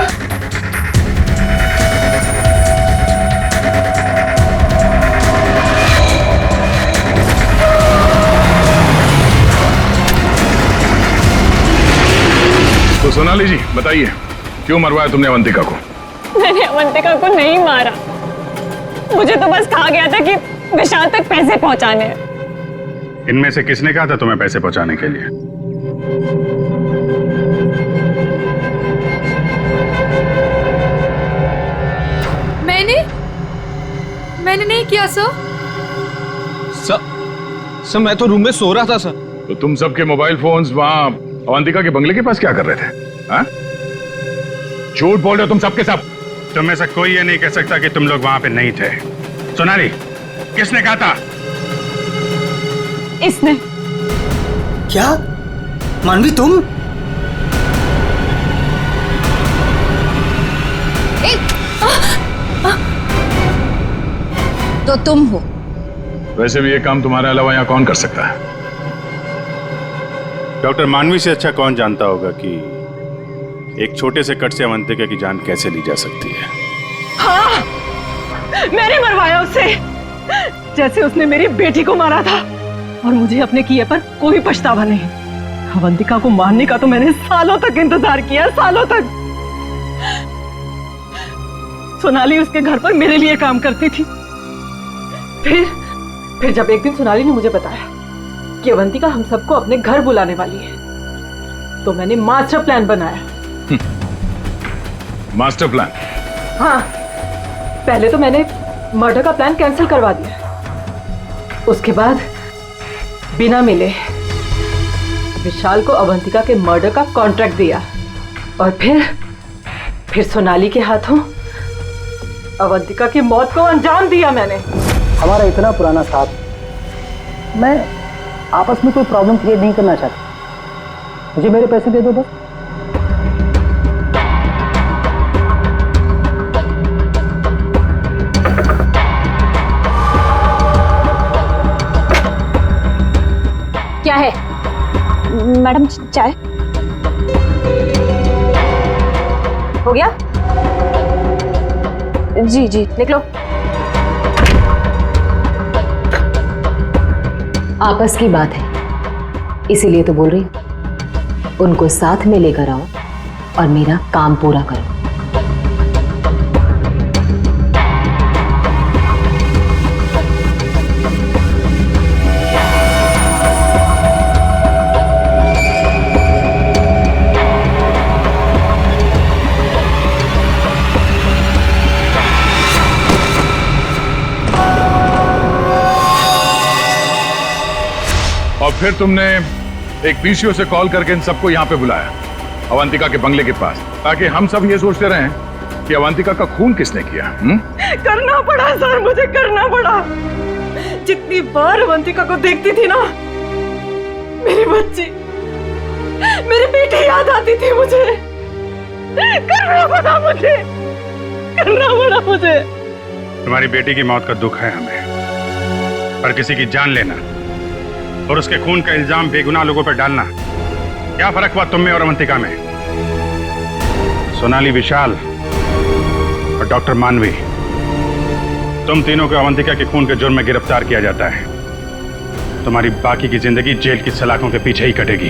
तो सोनाली जी बताइए, क्यों मरवाया तुमने अवंतिका को? मैंने अवंतिका को नहीं मारा, मुझे तो बस कहा गया था कि विशाल तक पैसे पहुंचाने हैं। इनमें से किसने कहा था तुम्हें पैसे पहुंचाने के लिए? मैंने नहीं किया सर। सर मैं तो रूम में सो रहा था सर। तो तुम सबके मोबाइल फोन्स वहां अवंतिका के बंगले के पास क्या कर रहे थे? हाँ? झूठ बोल रहे हो तुम सबके सब। तुम में से कोई ये नहीं कह सकता कि तुम लोग वहां पे नहीं थे। सोनाली, किसने कहा था? इसने। क्या मानवी तुम? तो तुम हो। वैसे भी ये काम तुम्हारे अलावा यहाँ कौन कर सकता है? डॉक्टर मानवी से अच्छा कौन जानता होगा कि एक छोटे से कट से अवंतिका की जान कैसे ली जा सकती है। हाँ, मैंने मरवाया उसे, जैसे उसने मेरी बेटी को मारा था। और मुझे अपने किए पर कोई पछतावा नहीं। अवंतिका को मारने का तो मैंने सालों तक इंतजार किया, सालों तक। सोनाली उसके घर पर मेरे लिए काम करती थी। फिर जब एक दिन सोनाली ने मुझे बताया कि अवंतिका हम सबको अपने घर बुलाने वाली है, तो मैंने मास्टर प्लान बनाया। Master plan? हाँ, पहले तो मैंने मर्डर का प्लान कैंसिल करवा दिया। उसके बाद बिना मिले विशाल को अवंतिका के मर्डर का कॉन्ट्रैक्ट दिया और फिर सोनाली के हाथों अवंतिका की मौत को अंजाम दिया मैंने। हमारा इतना पुराना साथ, मैं आपस में कोई प्रॉब्लम क्रिएट नहीं करना चाहता। मुझे मेरे पैसे दे दो बस। क्या है मैडम? चाय हो गया? जी जी, निकलो। आपस की बात है, इसीलिए तो बोल रही हूं। उनको साथ में लेकर आओ और मेरा काम पूरा करो। और फिर तुमने एक पीसीओ से कॉल करके इन सबको यहाँ पे बुलाया, अवंतिका के बंगले के पास, ताकि हम सब ये सोचते रहें कि अवंतिका का खून किसने किया। करना पड़ा सर, मुझे करना पड़ा। जितनी बार अवंतिका को देखती थी ना, मेरी बच्ची, मेरी बेटी याद आती थी मुझे। करना पड़ा मुझे, करना पड़ा मुझे। तुम्हारी बेटी की मौत का दुख है हमें, पर किसी की जान लेना और उसके खून का इल्जाम बेगुनाह लोगों पर डालना, क्या फर्क हुआ तुम में और अवंतिका में? सोनाली, विशाल और डॉक्टर मानवी, तुम तीनों को अवंतिका के खून के जुर्म में गिरफ्तार किया जाता है। तुम्हारी बाकी की जिंदगी जेल की सलाखों के पीछे ही कटेगी।